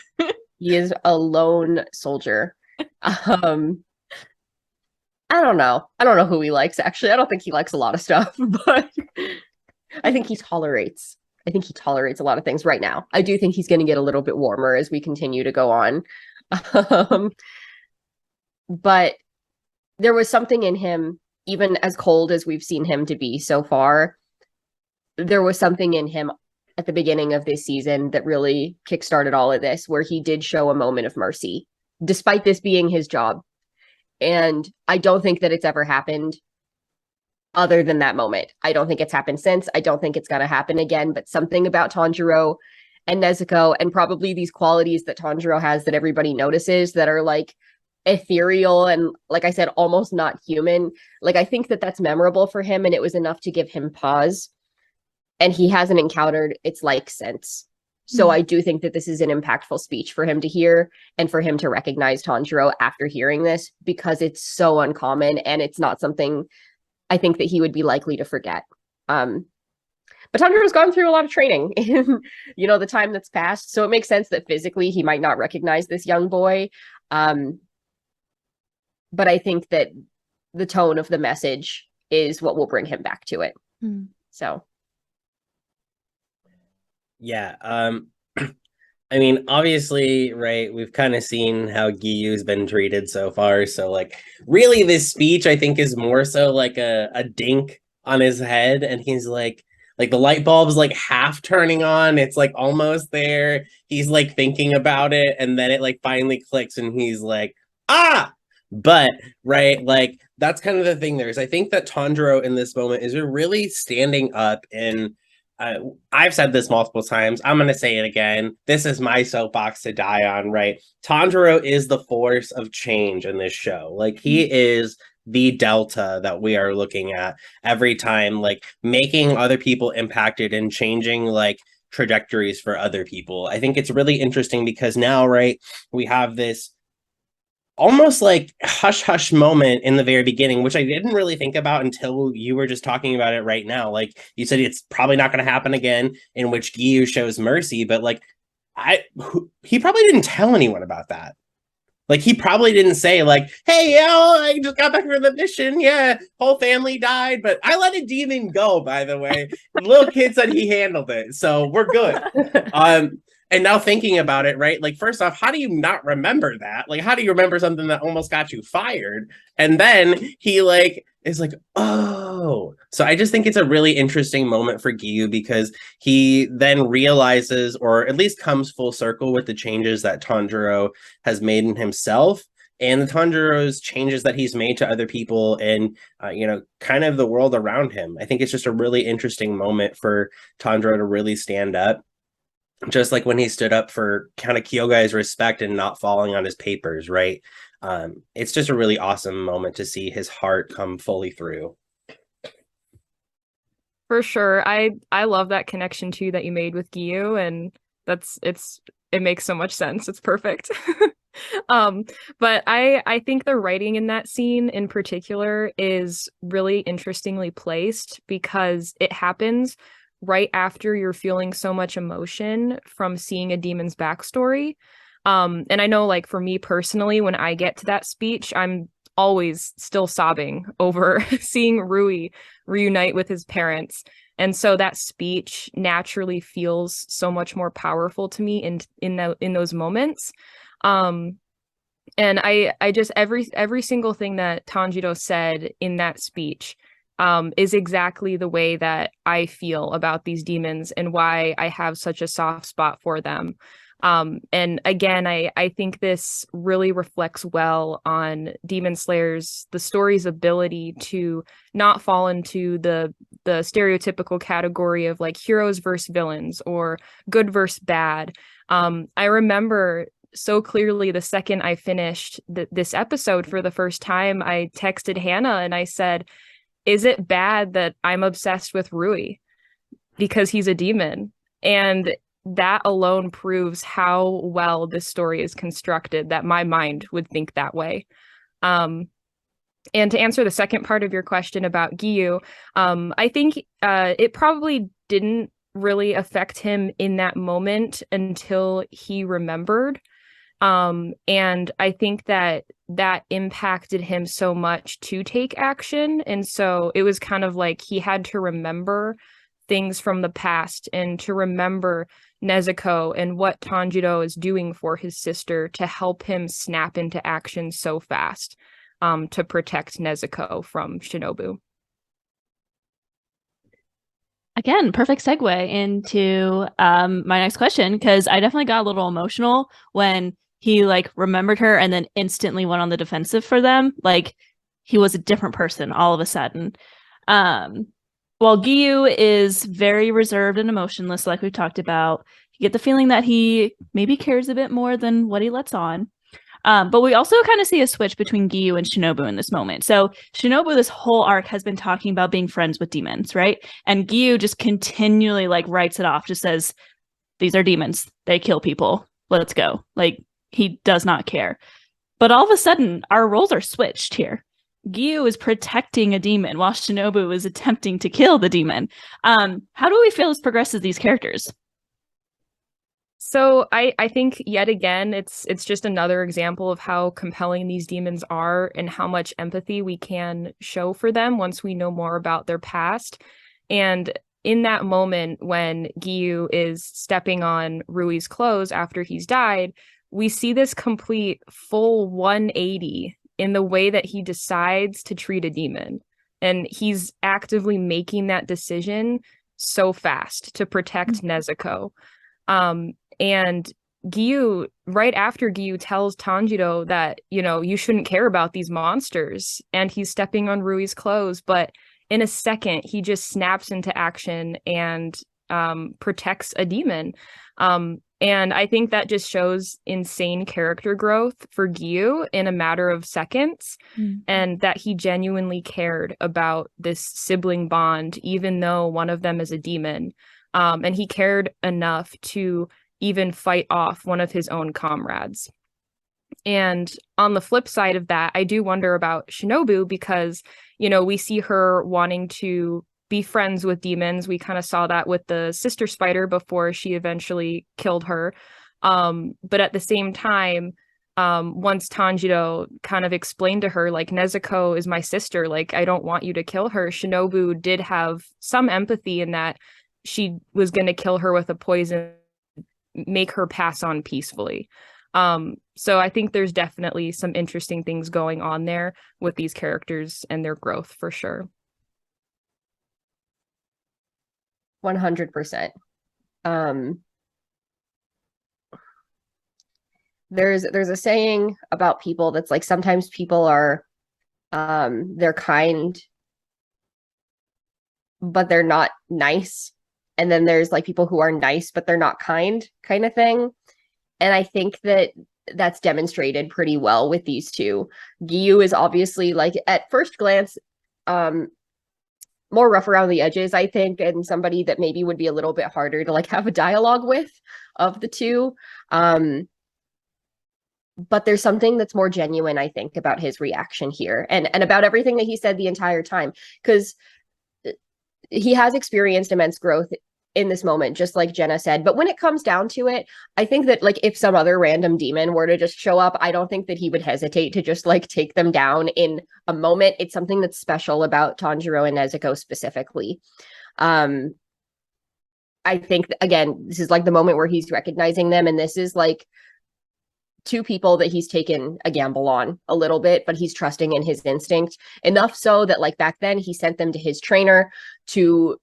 He is a lone soldier. I don't know. I don't know who he likes, actually. I don't think he likes a lot of stuff, but I think he tolerates a lot of things right now. I do think he's going to get a little bit warmer as we continue to go on. But there was something in him, even as cold as we've seen him to be so far, there was something in him at the beginning of this season that really kickstarted all of this, where he did show a moment of mercy, despite this being his job. And I don't think that it's ever happened other than that moment. I don't think it's happened since. I don't think it's going to happen again, but something about Tanjiro and Nezuko, and probably these qualities that Tanjiro has that everybody notices that are like ethereal and, like I said, almost not human. Like, I think that that's memorable for him, and it was enough to give him pause. And he hasn't encountered its like since. So I do think that this is an impactful speech for him to hear, and for him to recognize Tanjiro after hearing this, because it's so uncommon and it's not something I think that he would be likely to forget. But Tanjiro's gone through a lot of training in, the time that's passed. So it makes sense that physically he might not recognize this young boy. But I think that the tone of the message is what will bring him back to it. So. Yeah. I mean, obviously, right, we've kind of seen how Giyu's been treated so far. So, like, really, this speech, I think, is more so like a dink on his head. And he's like the light bulb's like half turning on. It's like almost there. He's like thinking about it. And then it like finally clicks and he's like, ah! But, right, like, that's kind of the thing there is I think that Tanjiro in this moment is really standing up and I've said this multiple times. I'm going to say it again. This is my soapbox to die on, right? Tanjiro is the force of change in this show. Like, he is the delta that we are looking at every time, like, making other people impacted and changing, like, trajectories for other people. I think it's really interesting because now, right, we have this almost like hush moment in the very beginning, which I didn't really think about until you were just talking about it right now. Like, you said, it's probably not going to happen again, in which Giyu shows mercy, but like, he probably didn't tell anyone about that. Like, he probably didn't say like, hey, I just got back from the mission. Yeah, whole family died, but I let a demon go, by the way. The little kid said he handled it, so we're good. And now thinking about it, right? Like, first off, how do you not remember that? Like, how do you remember something that almost got you fired? And then he like is like, oh. So I just think it's a really interesting moment for Giyu, because he then realizes, or at least comes full circle with the changes that Tanjiro has made in himself, and the Tanjiro's changes that he's made to other people and, kind of the world around him. I think it's just a really interesting moment for Tanjiro to really stand up. Just like when he stood up for kind of Kyogai's respect and not falling on his papers, right? It's just a really awesome moment to see his heart come fully through. For sure. I love that connection too that you made with Giyu, and it makes so much sense. It's perfect. But I think the writing in that scene in particular is really interestingly placed, because it happens right after you're feeling so much emotion from seeing a demon's backstory. And I know, like, for me personally, when I get to that speech, I'm always still sobbing over seeing Rui reunite with his parents. And so that speech naturally feels so much more powerful to me in those moments. And I just every single thing that Tanjiro said in that speech is exactly the way that I feel about these demons and why I have such a soft spot for them. And again, I think this really reflects well on Demon Slayer's, the story's ability to not fall into the the stereotypical category of like heroes versus villains or good versus bad. I remember so clearly the second I finished this episode for the first time, I texted Hannah and I said, is it bad that I'm obsessed with Rui because he's a demon? And that alone proves how well this story is constructed, that my mind would think that way. And to answer the second part of your question about Giyu, I think it probably didn't really affect him in that moment until he remembered. And I think that impacted him so much to take action. And so it was kind of like he had to remember things from the past and to remember Nezuko and what Tanjiro is doing for his sister to help him snap into action so fast, to protect Nezuko from Shinobu. Again, perfect segue into my next question, because I definitely got a little emotional when he like remembered her and then instantly went on the defensive for them. Like he was a different person all of a sudden. While Giyu is very reserved and emotionless, like we've talked about, you get the feeling that he maybe cares a bit more than what he lets on. But we also kind of see a switch between Giyu and Shinobu in this moment. So Shinobu, this whole arc, has been talking about being friends with demons, right? And Giyu just continually like writes it off, just says, these are demons. They kill people. Let's go. Like he does not care. But all of a sudden, our roles are switched here. Giyu is protecting a demon while Shinobu is attempting to kill the demon. How do we feel this progresses these characters? So I think yet again, it's just another example of how compelling these demons are and how much empathy we can show for them once we know more about their past. And in that moment when Giyu is stepping on Rui's clothes after he's died, we see this complete full 180 in the way that he decides to treat a demon. And he's actively making that decision so fast to protect Nezuko. And Giyu, right after Giyu tells Tanjiro that, you know, you shouldn't care about these monsters, and he's stepping on Rui's clothes, but in a second, he just snaps into action and protects a demon. And I think that just shows insane character growth for Giyu in a matter of seconds, and that he genuinely cared about this sibling bond, even though one of them is a demon. And he cared enough to even fight off one of his own comrades. And on the flip side of that, I do wonder about Shinobu because, you know, we see her wanting to be friends with demons. We kind of saw that with the sister spider before she eventually killed her. But at the same time, once Tanjiro kind of explained to her, like, Nezuko is my sister, like, I don't want you to kill her, Shinobu did have some empathy in that she was going to kill her with a poison, make her pass on peacefully. So I think there's definitely some interesting things going on there with these characters and their growth for sure. 100%. There's a saying about people that's like, sometimes people are they're kind, but they're not nice. And then there's like people who are nice, but they're not kind of thing. And I think that that's demonstrated pretty well with these two. Giyu is obviously, like, at first glance, more rough around the edges, I think, and somebody that maybe would be a little bit harder to like have a dialogue with of the two. But there's something that's more genuine, I think, about his reaction here and about everything that he said the entire time, because he has experienced immense growth in this moment, just like Jenna said. But when it comes down to it, I think that, like, if some other random demon were to just show up, I don't think that he would hesitate to just like take them down in a moment. It's something that's special about Tanjiro and Nezuko specifically. I think, again, this is like the moment where he's recognizing them, and this is like two people that he's taken a gamble on a little bit, but he's trusting in his instinct enough so that, like, back then he sent them to his trainer to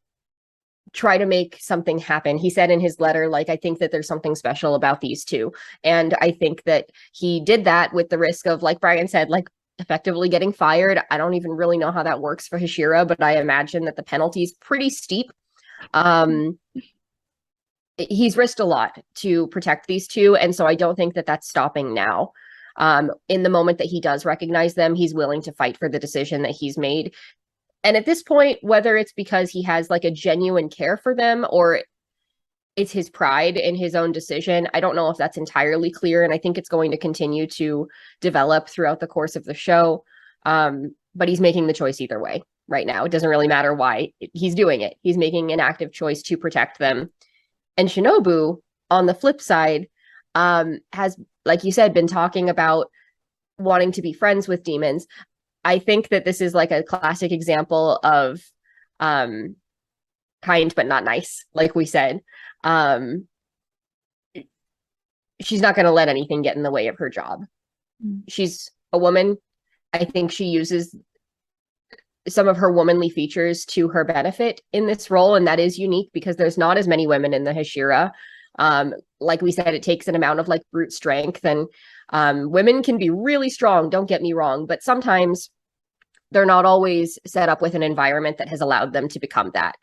try to make something happen. He said in his letter, like, I think that there's something special about these two. And I think that he did that with the risk of, like Bryan said, like, effectively getting fired. I don't even really know how that works for Hashira, but I imagine that the penalty is pretty steep. He's risked a lot to protect these two, and so I don't think that that's stopping now. In the moment that he does recognize them, he's willing to fight for the decision that he's made. And at this point, whether it's because he has like a genuine care for them or it's his pride in his own decision, I don't know if that's entirely clear, and I think it's going to continue to develop throughout the course of the show. But he's making the choice either way right now. It doesn't really matter why he's doing it. He's making an active choice to protect them. And Shinobu, on the flip side, has, like you said, been talking about wanting to be friends with demons. I think that this is like a classic example of kind but not nice, like we said. She's not going to let anything get in the way of her job. She's a woman. I think she uses some of her womanly features to her benefit in this role, and that is unique because there's not as many women in the Hashira. Like we said, it takes an amount of like brute strength, and women can be really strong, don't get me wrong, but sometimes they're not always set up with an environment that has allowed them to become that.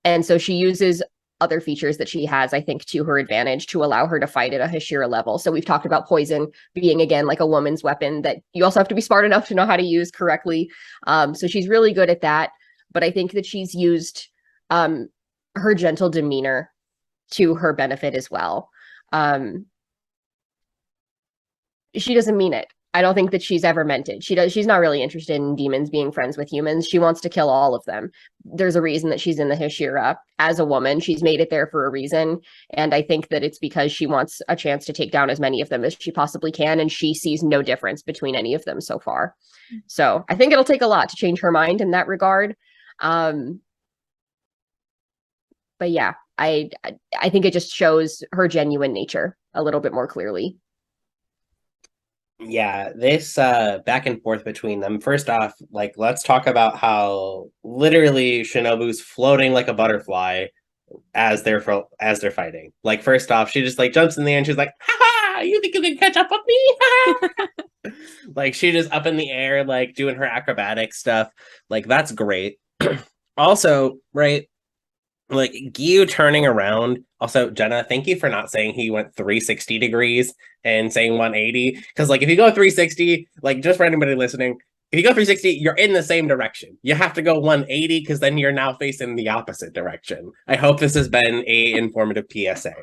And so she uses other features that she has, I think, to her advantage to allow her to fight at a Hashira level. So we've talked about poison being, again, like a woman's weapon that you also have to be smart enough to know how to use correctly. So she's really good at that. But I think that she's used her gentle demeanor to her benefit as well. She doesn't mean it. I don't think that she's ever meant it. She's not really interested in demons being friends with humans. She wants to kill all of them. There's a reason that she's in the Hashira as a woman. She's made it there for a reason. And I think that it's because she wants a chance to take down as many of them as she possibly can. And she sees no difference between any of them so far. So I think it'll take a lot to change her mind in that regard. But yeah, I think it just shows her genuine nature a little bit more clearly. Yeah, this back and forth between them. First off, like, let's talk about how literally Shinobu's floating like a butterfly as they're fighting. Like, first off, she just like jumps in the air and she's like, "Ha ha! You think you can catch up with me?" Like, she just up in the air, like doing her acrobatic stuff. Like, that's great. Also, right, like Gyu turning around. Also, Jenna, thank you for not saying he went 360 degrees and saying 180. Because like if you go 360, like just for anybody listening, if you go 360, you're in the same direction. You have to go 180 because then you're now facing the opposite direction. I hope this has been a informative PSA.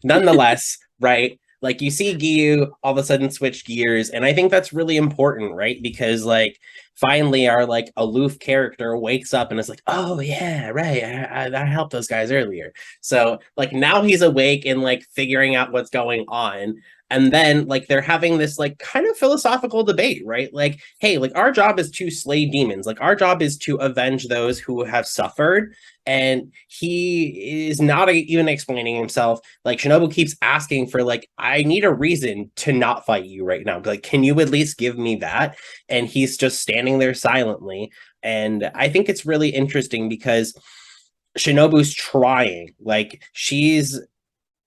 Nonetheless, right? Like you see Gyu all of a sudden switch gears, and I think that's really important, right? Because like finally our like aloof character wakes up and is like, oh yeah, right, I helped those guys earlier. So like now he's awake and like figuring out what's going on. And then like they're having this like kind of philosophical debate, right? Like, hey, like our job is to slay demons. Like our job is to avenge those who have suffered. And he is not even explaining himself. Like Shinobu keeps asking for like, I need a reason to not fight you right now. Like, can you at least give me that? And he's just standing there silently. And I think it's really interesting because Shinobu's trying. Like she's,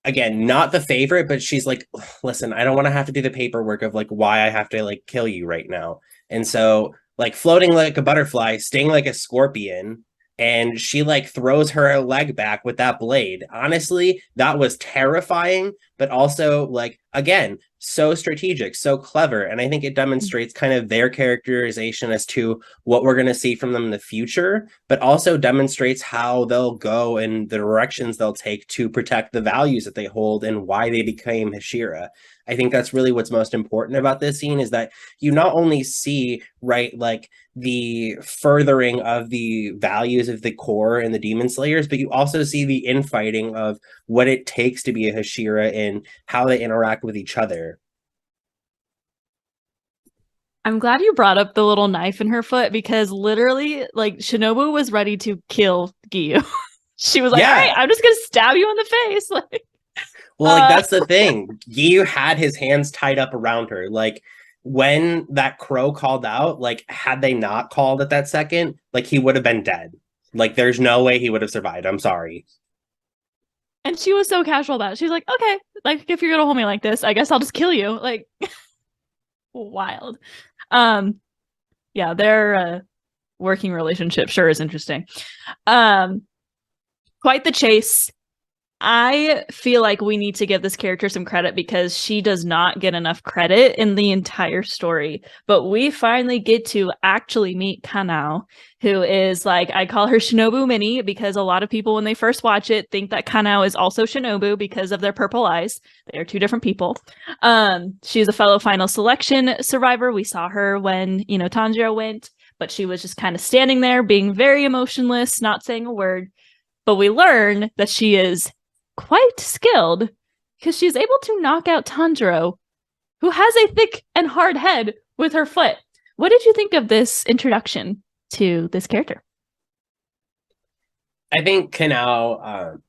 again, not the favorite, but she's like, listen, I don't want to have to do the paperwork of like why I have to like kill you right now. And so like floating like a butterfly, sting like a scorpion, and she like throws her leg back with that blade. Honestly, that was terrifying, but also like, again, so strategic, so clever. And I think it demonstrates kind of their characterization as to what we're going to see from them in the future, but also demonstrates how they'll go and the directions they'll take to protect the values that they hold and why they became Hashira. I think that's really what's most important about this scene is that you not only see, right, like the furthering of the values of the core and the demon slayers, but you also see the infighting of what it takes to be a Hashira and how they interact with each other. I'm glad you brought up the little knife in her foot because literally, like, Shinobu was ready to kill Gyu. She was like, all right, I'm just going to stab you in the face. Like, well, like, that's the thing. Gyu had his hands tied up around her. Like, when that crow called out, like, had they not called at that second, like, he would have been dead. Like, there's no way he would have survived. I'm sorry. And she was so casual about it. She's like, okay, like, if you're going to hold me like this, I guess I'll just kill you. Like, wild. Yeah, their working relationship sure is interesting. Quite the chase. I feel like we need to give this character some credit because she does not get enough credit in the entire story. But we finally get to actually meet Kanao, who is like, I call her Shinobu Mini because a lot of people, when they first watch it, think that Kanao is also Shinobu because of their purple eyes. They are two different people. She's a fellow final selection survivor. We saw her when, Tanjiro went, but she was just kind of standing there being very emotionless, not saying a word. But we learn that she is quite skilled because she's able to knock out Tanjiro, who has a thick and hard head, with her foot. What did you think of this introduction to this character? I think Kanao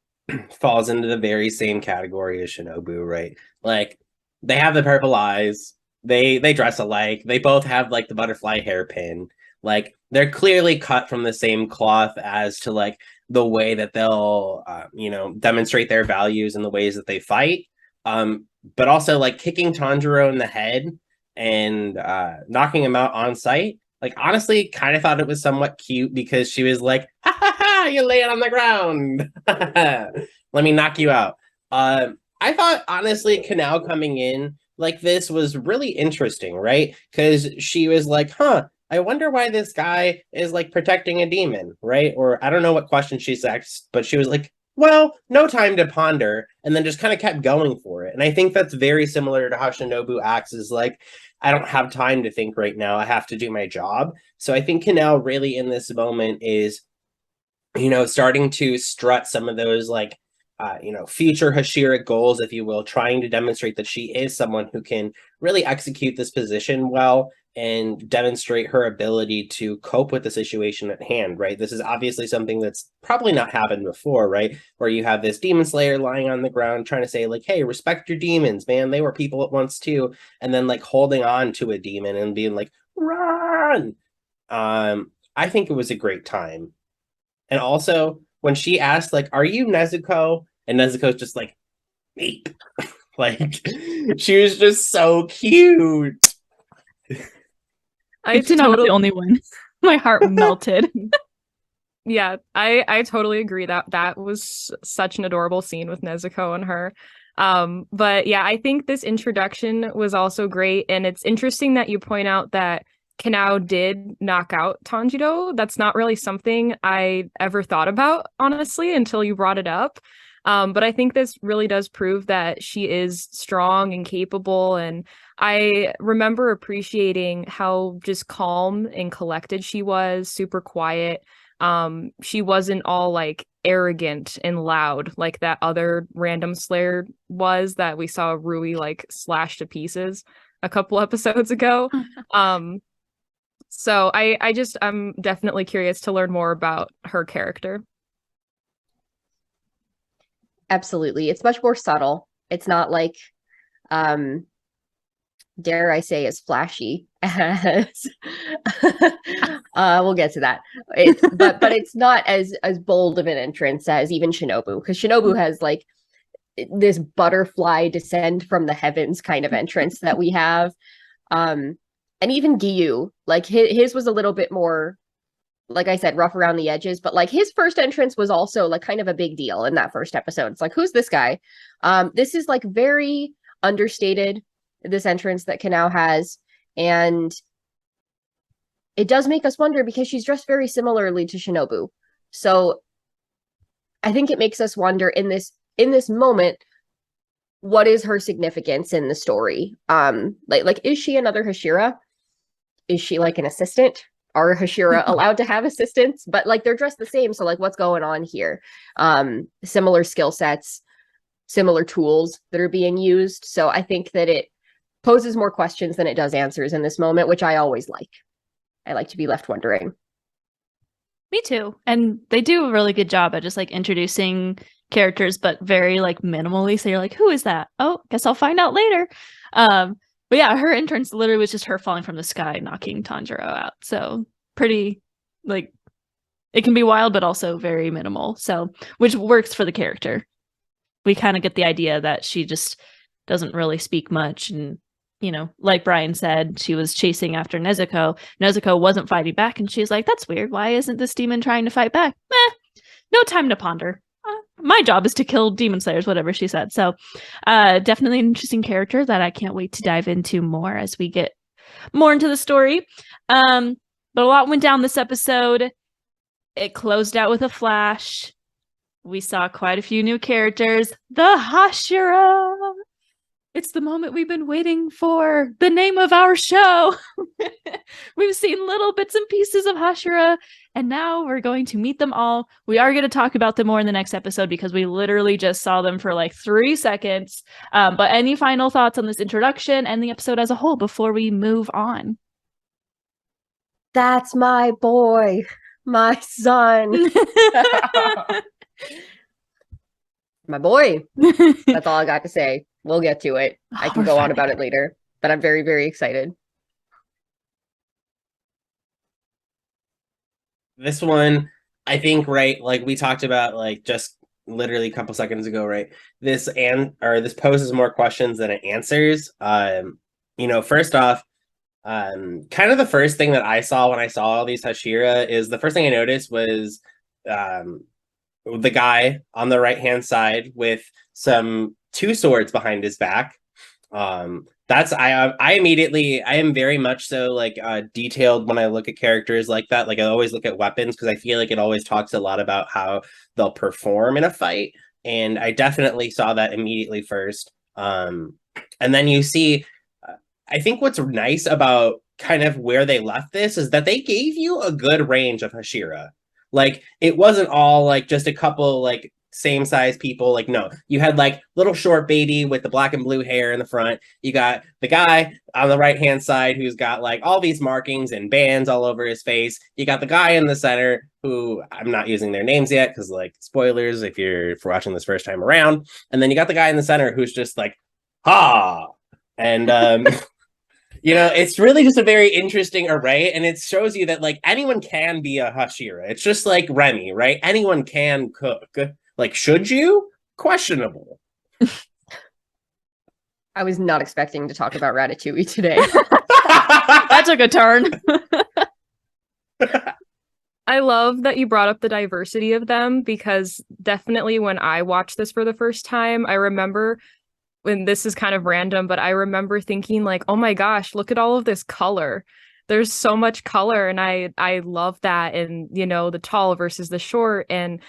falls into the very same category as Shinobu, right? Like, they have the purple eyes, they dress alike, they both have like the butterfly hairpin. Like, they're clearly cut from the same cloth as to like the way that they'll demonstrate their values and the ways that they fight. But also like kicking Tanjiro in the head and knocking him out on sight. Like, honestly, kind of thought it was somewhat cute because she was like, ha ha ha, you lay it on the ground. Let me knock you out. I thought, honestly, Kanao coming in like this was really interesting, right? Because she was like, I wonder why this guy is like protecting a demon, right? Or I don't know what question she's asked, but she was like, well, no time to ponder, and then just kind of kept going for it. And I think that's very similar to how Shinobu acts, is like, I don't have time to think right now. I have to do my job. So I think Kanao really in this moment is, starting to strut some of those like, future Hashira goals, if you will, trying to demonstrate that she is someone who can really execute this position well and demonstrate her ability to cope with the situation at hand, right? This is obviously something that's probably not happened before, right? Where you have this demon slayer lying on the ground trying to say like, hey, respect your demons, man. They were people at once too. And then like holding on to a demon and being like, run. I think it was a great time. And also when she asked like, are you Nezuko? And Nezuko's just like, meep. Like, she was just so cute. It's not the only one. My heart melted. Yeah, I totally agree that was such an adorable scene with Nezuko and her. But yeah, I think this introduction was also great, and it's interesting that you point out that Kanao did knock out Tanjiro. That's not really something I ever thought about, honestly, until you brought it up. But I think this really does prove that she is strong and capable. And I remember appreciating how just calm and collected she was, super quiet. She wasn't all like arrogant and loud like that other random Slayer was that we saw Rui like slashed to pieces a couple episodes ago. So I'm definitely curious to learn more about her character. Absolutely. It's much more subtle. It's not like, dare I say, as flashy as we'll get to that. But it's not as bold of an entrance as even Shinobu, because Shinobu has like this butterfly descend from the heavens kind of entrance that we have. And even Giyu, like his was a little bit more, like I said, rough around the edges, but like his first entrance was also like kind of a big deal in that first episode. It's like, who's this guy? This is like very understated, this entrance that Kanao has, and it does make us wonder because she's dressed very similarly to Shinobu. So I think it makes us wonder in this moment, what is her significance in the story? Like is she another Hashira? Is she like an assistant? Are Hashira allowed to have assistants? But like they're dressed the same, so like what's going on here? Similar skill sets, similar tools that are being used. So I think that it poses more questions than it does answers in this moment, which I always like. I like to be left wondering. Me too. And they do a really good job at just like introducing characters, but very like minimally. So you're like, who is that? Oh, guess I'll find out later. But yeah, her entrance literally was just her falling from the sky, knocking Tanjiro out. So pretty, like, it can be wild, but also very minimal. So, which works for the character. We kind of get the idea that she just doesn't really speak much and like Bryan said, she was chasing after Nezuko. Nezuko wasn't fighting back, and she's like, that's weird. Why isn't this demon trying to fight back? No time to ponder. My job is to kill demon slayers, whatever she said. So definitely an interesting character that I can't wait to dive into more as we get more into the story. But a lot went down this episode. It closed out with a flash. We saw quite a few new characters. The Hashira. It's the moment we've been waiting for. The name of our show. We've seen little bits and pieces of Hashira, and now we're going to meet them all. We are going to talk about them more in the next episode because we literally just saw them for like 3 seconds. But any final thoughts on this introduction and the episode as a whole before we move on? That's my boy, my son. My boy. That's all I got to say. We'll get to it. I can go on about it later, but I'm very, very excited. This one, I think, right, like we talked about, like just literally a couple seconds ago, right? This poses more questions than it answers. First off, kind of the first thing that I saw when I saw all these Hashira is the first thing I noticed was the guy on the right hand side with two swords behind his back. That's I immediately, I am very much so like detailed when I look at characters like that. Like I always look at weapons because I feel like it always talks a lot about how they'll perform in a fight, and I definitely saw that immediately first. And then you see, I think what's nice about kind of where they left this is that they gave you a good range of Hashira. Like it wasn't all like just a couple like same size people. Like no, you had like little short baby with the black and blue hair in the front. You got the guy on the right hand side who's got like all these markings and bands all over his face. You got the guy in the center who I'm not using their names yet because like spoilers if you're watching this first time around. And then you got the guy in the center who's just like ha, and it's really just a very interesting array, and it shows you that like anyone can be a Hashira. It's just like Remy, right? Anyone can cook. Like, should you? Questionable. I was not expecting to talk about Ratatouille today. That took a turn. I love that you brought up the diversity of them because definitely when I watched this for the first time, I remember, and this is kind of random, but I remember thinking like, oh my gosh, look at all of this color. There's so much color, and I love that. And the tall versus the short and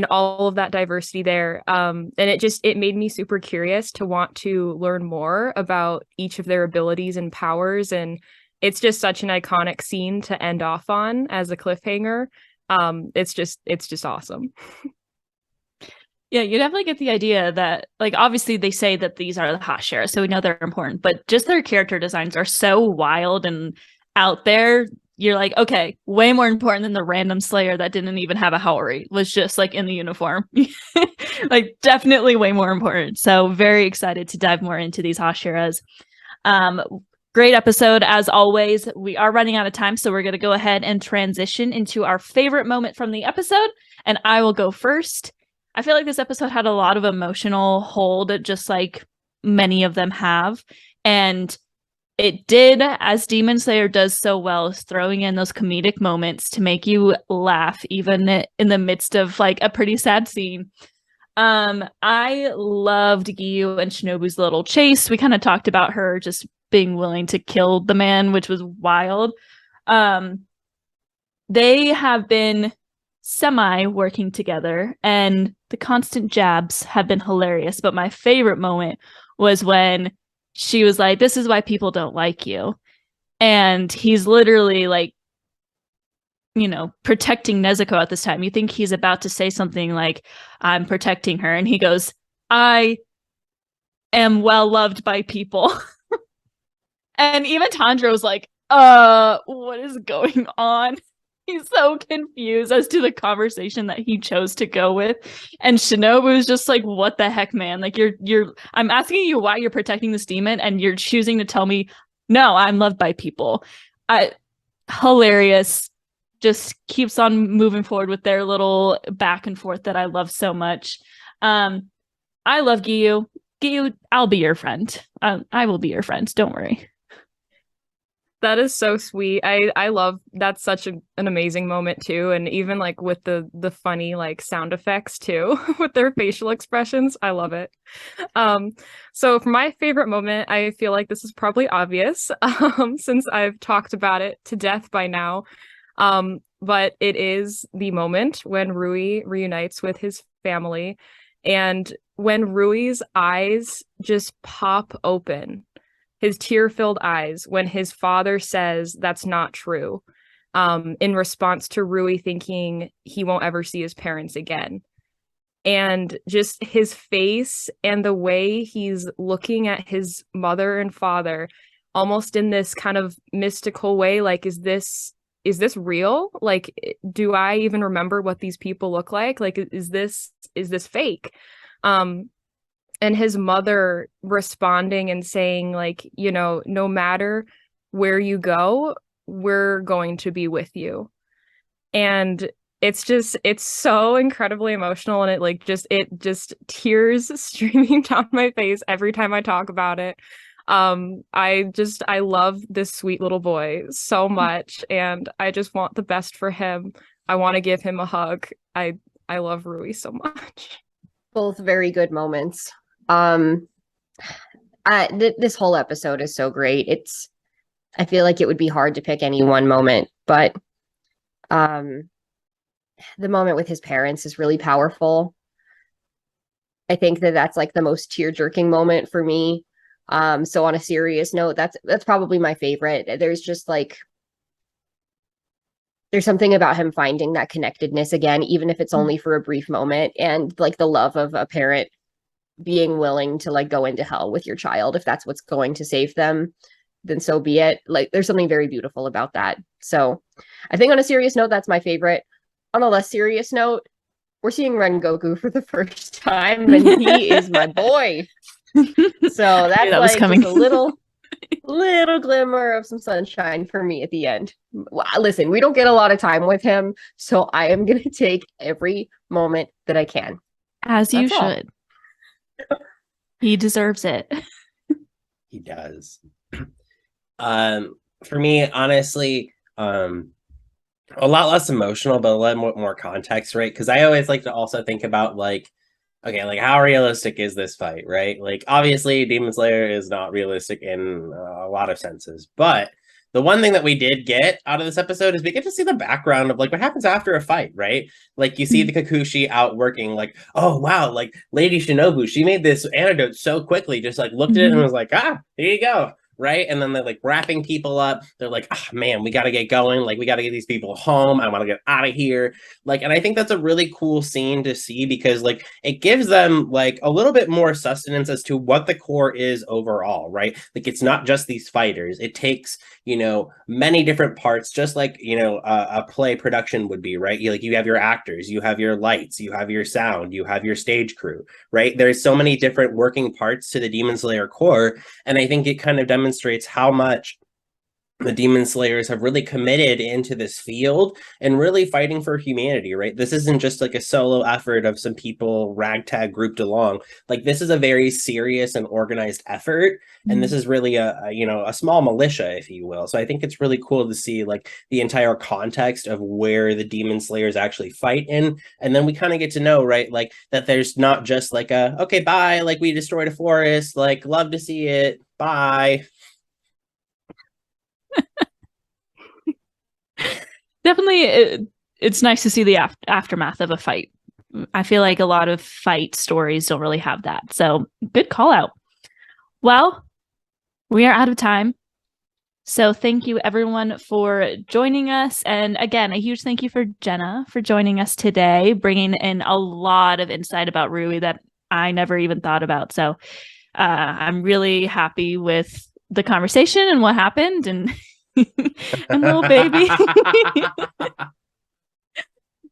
all of that diversity there. And it made me super curious to want to learn more about each of their abilities and powers. And it's just such an iconic scene to end off on as a cliffhanger. It's just awesome. Yeah, you definitely get the idea that, like, obviously they say that these are the Hashira, so we know they're important, but just their character designs are so wild and out there. You're like, okay, way more important than the random slayer that didn't even have a Haori, was just like in the uniform. Like, definitely way more important. So very excited to dive more into these Hashiras. Great episode as always. We are running out of time, so we're going to go ahead and transition into our favorite moment from the episode, and I will go first. I feel like this episode had a lot of emotional hold, just like many of them have. And it did, as Demon Slayer does so well, is throwing in those comedic moments to make you laugh, even in the midst of like a pretty sad scene. I loved Giyu and Shinobu's little chase. We kind of talked about her just being willing to kill the man, which was wild. They have been semi working together, and the constant jabs have been hilarious, but my favorite moment was when she was like, this is why people don't like you, and he's literally like, protecting Nezuko at this time. You think he's about to say something like, I'm protecting her, and he goes, I am well loved by people. And even Tanjiro was like, what is going on? He's so confused as to the conversation that he chose to go with. And Shinobu was just like, what the heck, man? Like, I'm asking you why you're protecting this demon, and you're choosing to tell me, no, I'm loved by people. Hilarious. Just keeps on moving forward with their little back and forth that I love so much. I love Giyu. I'll be your friend. I will be your friend. Don't worry. That is so sweet. I love that's such an amazing moment too, and even like with the funny like sound effects too with their facial expressions. I love it. So for my favorite moment, I feel like this is probably obvious since I've talked about it to death by now. But it is the moment when Rui reunites with his family, and when Rui's eyes just pop open, his tear-filled eyes, when his father says that's not true, in response to Rui thinking he won't ever see his parents again. And just his face and the way he's looking at his mother and father, almost in this kind of mystical way, like, is this real? Like, do I even remember what these people look like? Like, is this fake? And his mother responding and saying, like, you know, no matter where you go, we're going to be with you. And it's so incredibly emotional, and it just tears streaming down my face every time I talk about it. I love this sweet little boy so much, and I just want the best for him. I want to give him a hug. I love Rui so much. Both very good moments. This whole episode is so great. I feel like it would be hard to pick any one moment, but the moment with his parents is really powerful. I think that's like the most tear-jerking moment for me. So on a serious note, that's probably my favorite. There's something about him finding that connectedness again, even if it's only for a brief moment, and like the love of a parent being willing to like go into hell with your child if that's what's going to save them, then so be it. Like, there's something very beautiful about that. So I think on a serious note, that's my favorite. On a less serious note, we're seeing Rengoku for the first time, and he is my boy. So that's that like coming. just a little glimmer of some sunshine for me at the end. Well, listen, we don't get a lot of time with him, so I am going to take every moment that I can. As you should. He deserves it. He does. For me, honestly, a lot less emotional, but a lot more context, right? Because I always like to also think about like, okay, like how realistic is this fight, right? Like, obviously, Demon Slayer is not realistic in a lot of senses, but the one thing that we did get out of this episode is we get to see the background of like what happens after a fight, right? Like, you see the Kikuchi out working, like, oh wow, like Lady Shinobu, she made this antidote so quickly, just like looked at it and was like, ah, here you go. Right. And then they're like wrapping people up. They're like, oh man, we got to get going. Like, we got to get these people home. I want to get out of here. Like, and I think that's a really cool scene to see, because like it gives them like a little bit more sustenance as to what the core is overall. Right. Like, it's not just these fighters. It takes, you know, many different parts, just like, you know, a play production would be, right? You have your actors, you have your lights, you have your sound, you have your stage crew, right? There's so many different working parts to the Demon Slayer core. And I think it kind of demonstrates how much the Demon Slayers have really committed into this field and really fighting for humanity, right? This isn't just like a solo effort of some people ragtag grouped along. Like, this is a very serious and organized effort. And this is really a you know, a small militia, if you will. So I think it's really cool to see like the entire context of where the Demon Slayers actually fight in. And then we kind of get to know, right, like that there's not just like a, okay, bye, like we destroyed a forest, like love to see it, bye. Definitely, it's nice to see the aftermath of a fight. I feel like a lot of fight stories don't really have that. So good call out. Well, we are out of time. So thank you everyone for joining us. And again, a huge thank you for Jenna for joining us today, bringing in a lot of insight about Rui that I never even thought about. So I'm really happy with the conversation and what happened, and and little baby.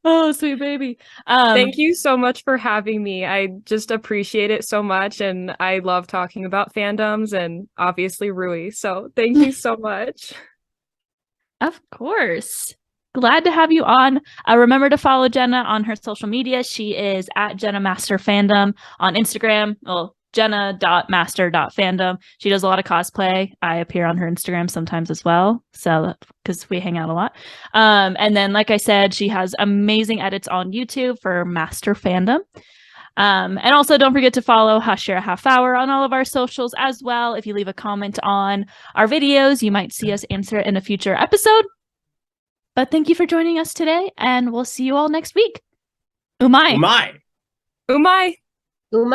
Oh, sweet baby. Thank you so much for having me. I just appreciate it so much, and I love talking about fandoms and obviously Rui. So thank you so much. Of course. Glad to have you on. Remember to follow Jenna on her social media. She is at Jenna Master Fandom on Instagram. Well, jenna.master.fandom. She does a lot of cosplay. I appear on her Instagram sometimes as well, so because we hang out a lot. And then, like I said, she has amazing edits on YouTube for Master Fandom. And also don't forget to follow Hashira Half Hour on all of our socials as well. If you leave a comment on our videos, you might see us answer it in a future episode. But thank you for joining us today, and we'll see you all next week. Umai. My. Umai. Uma.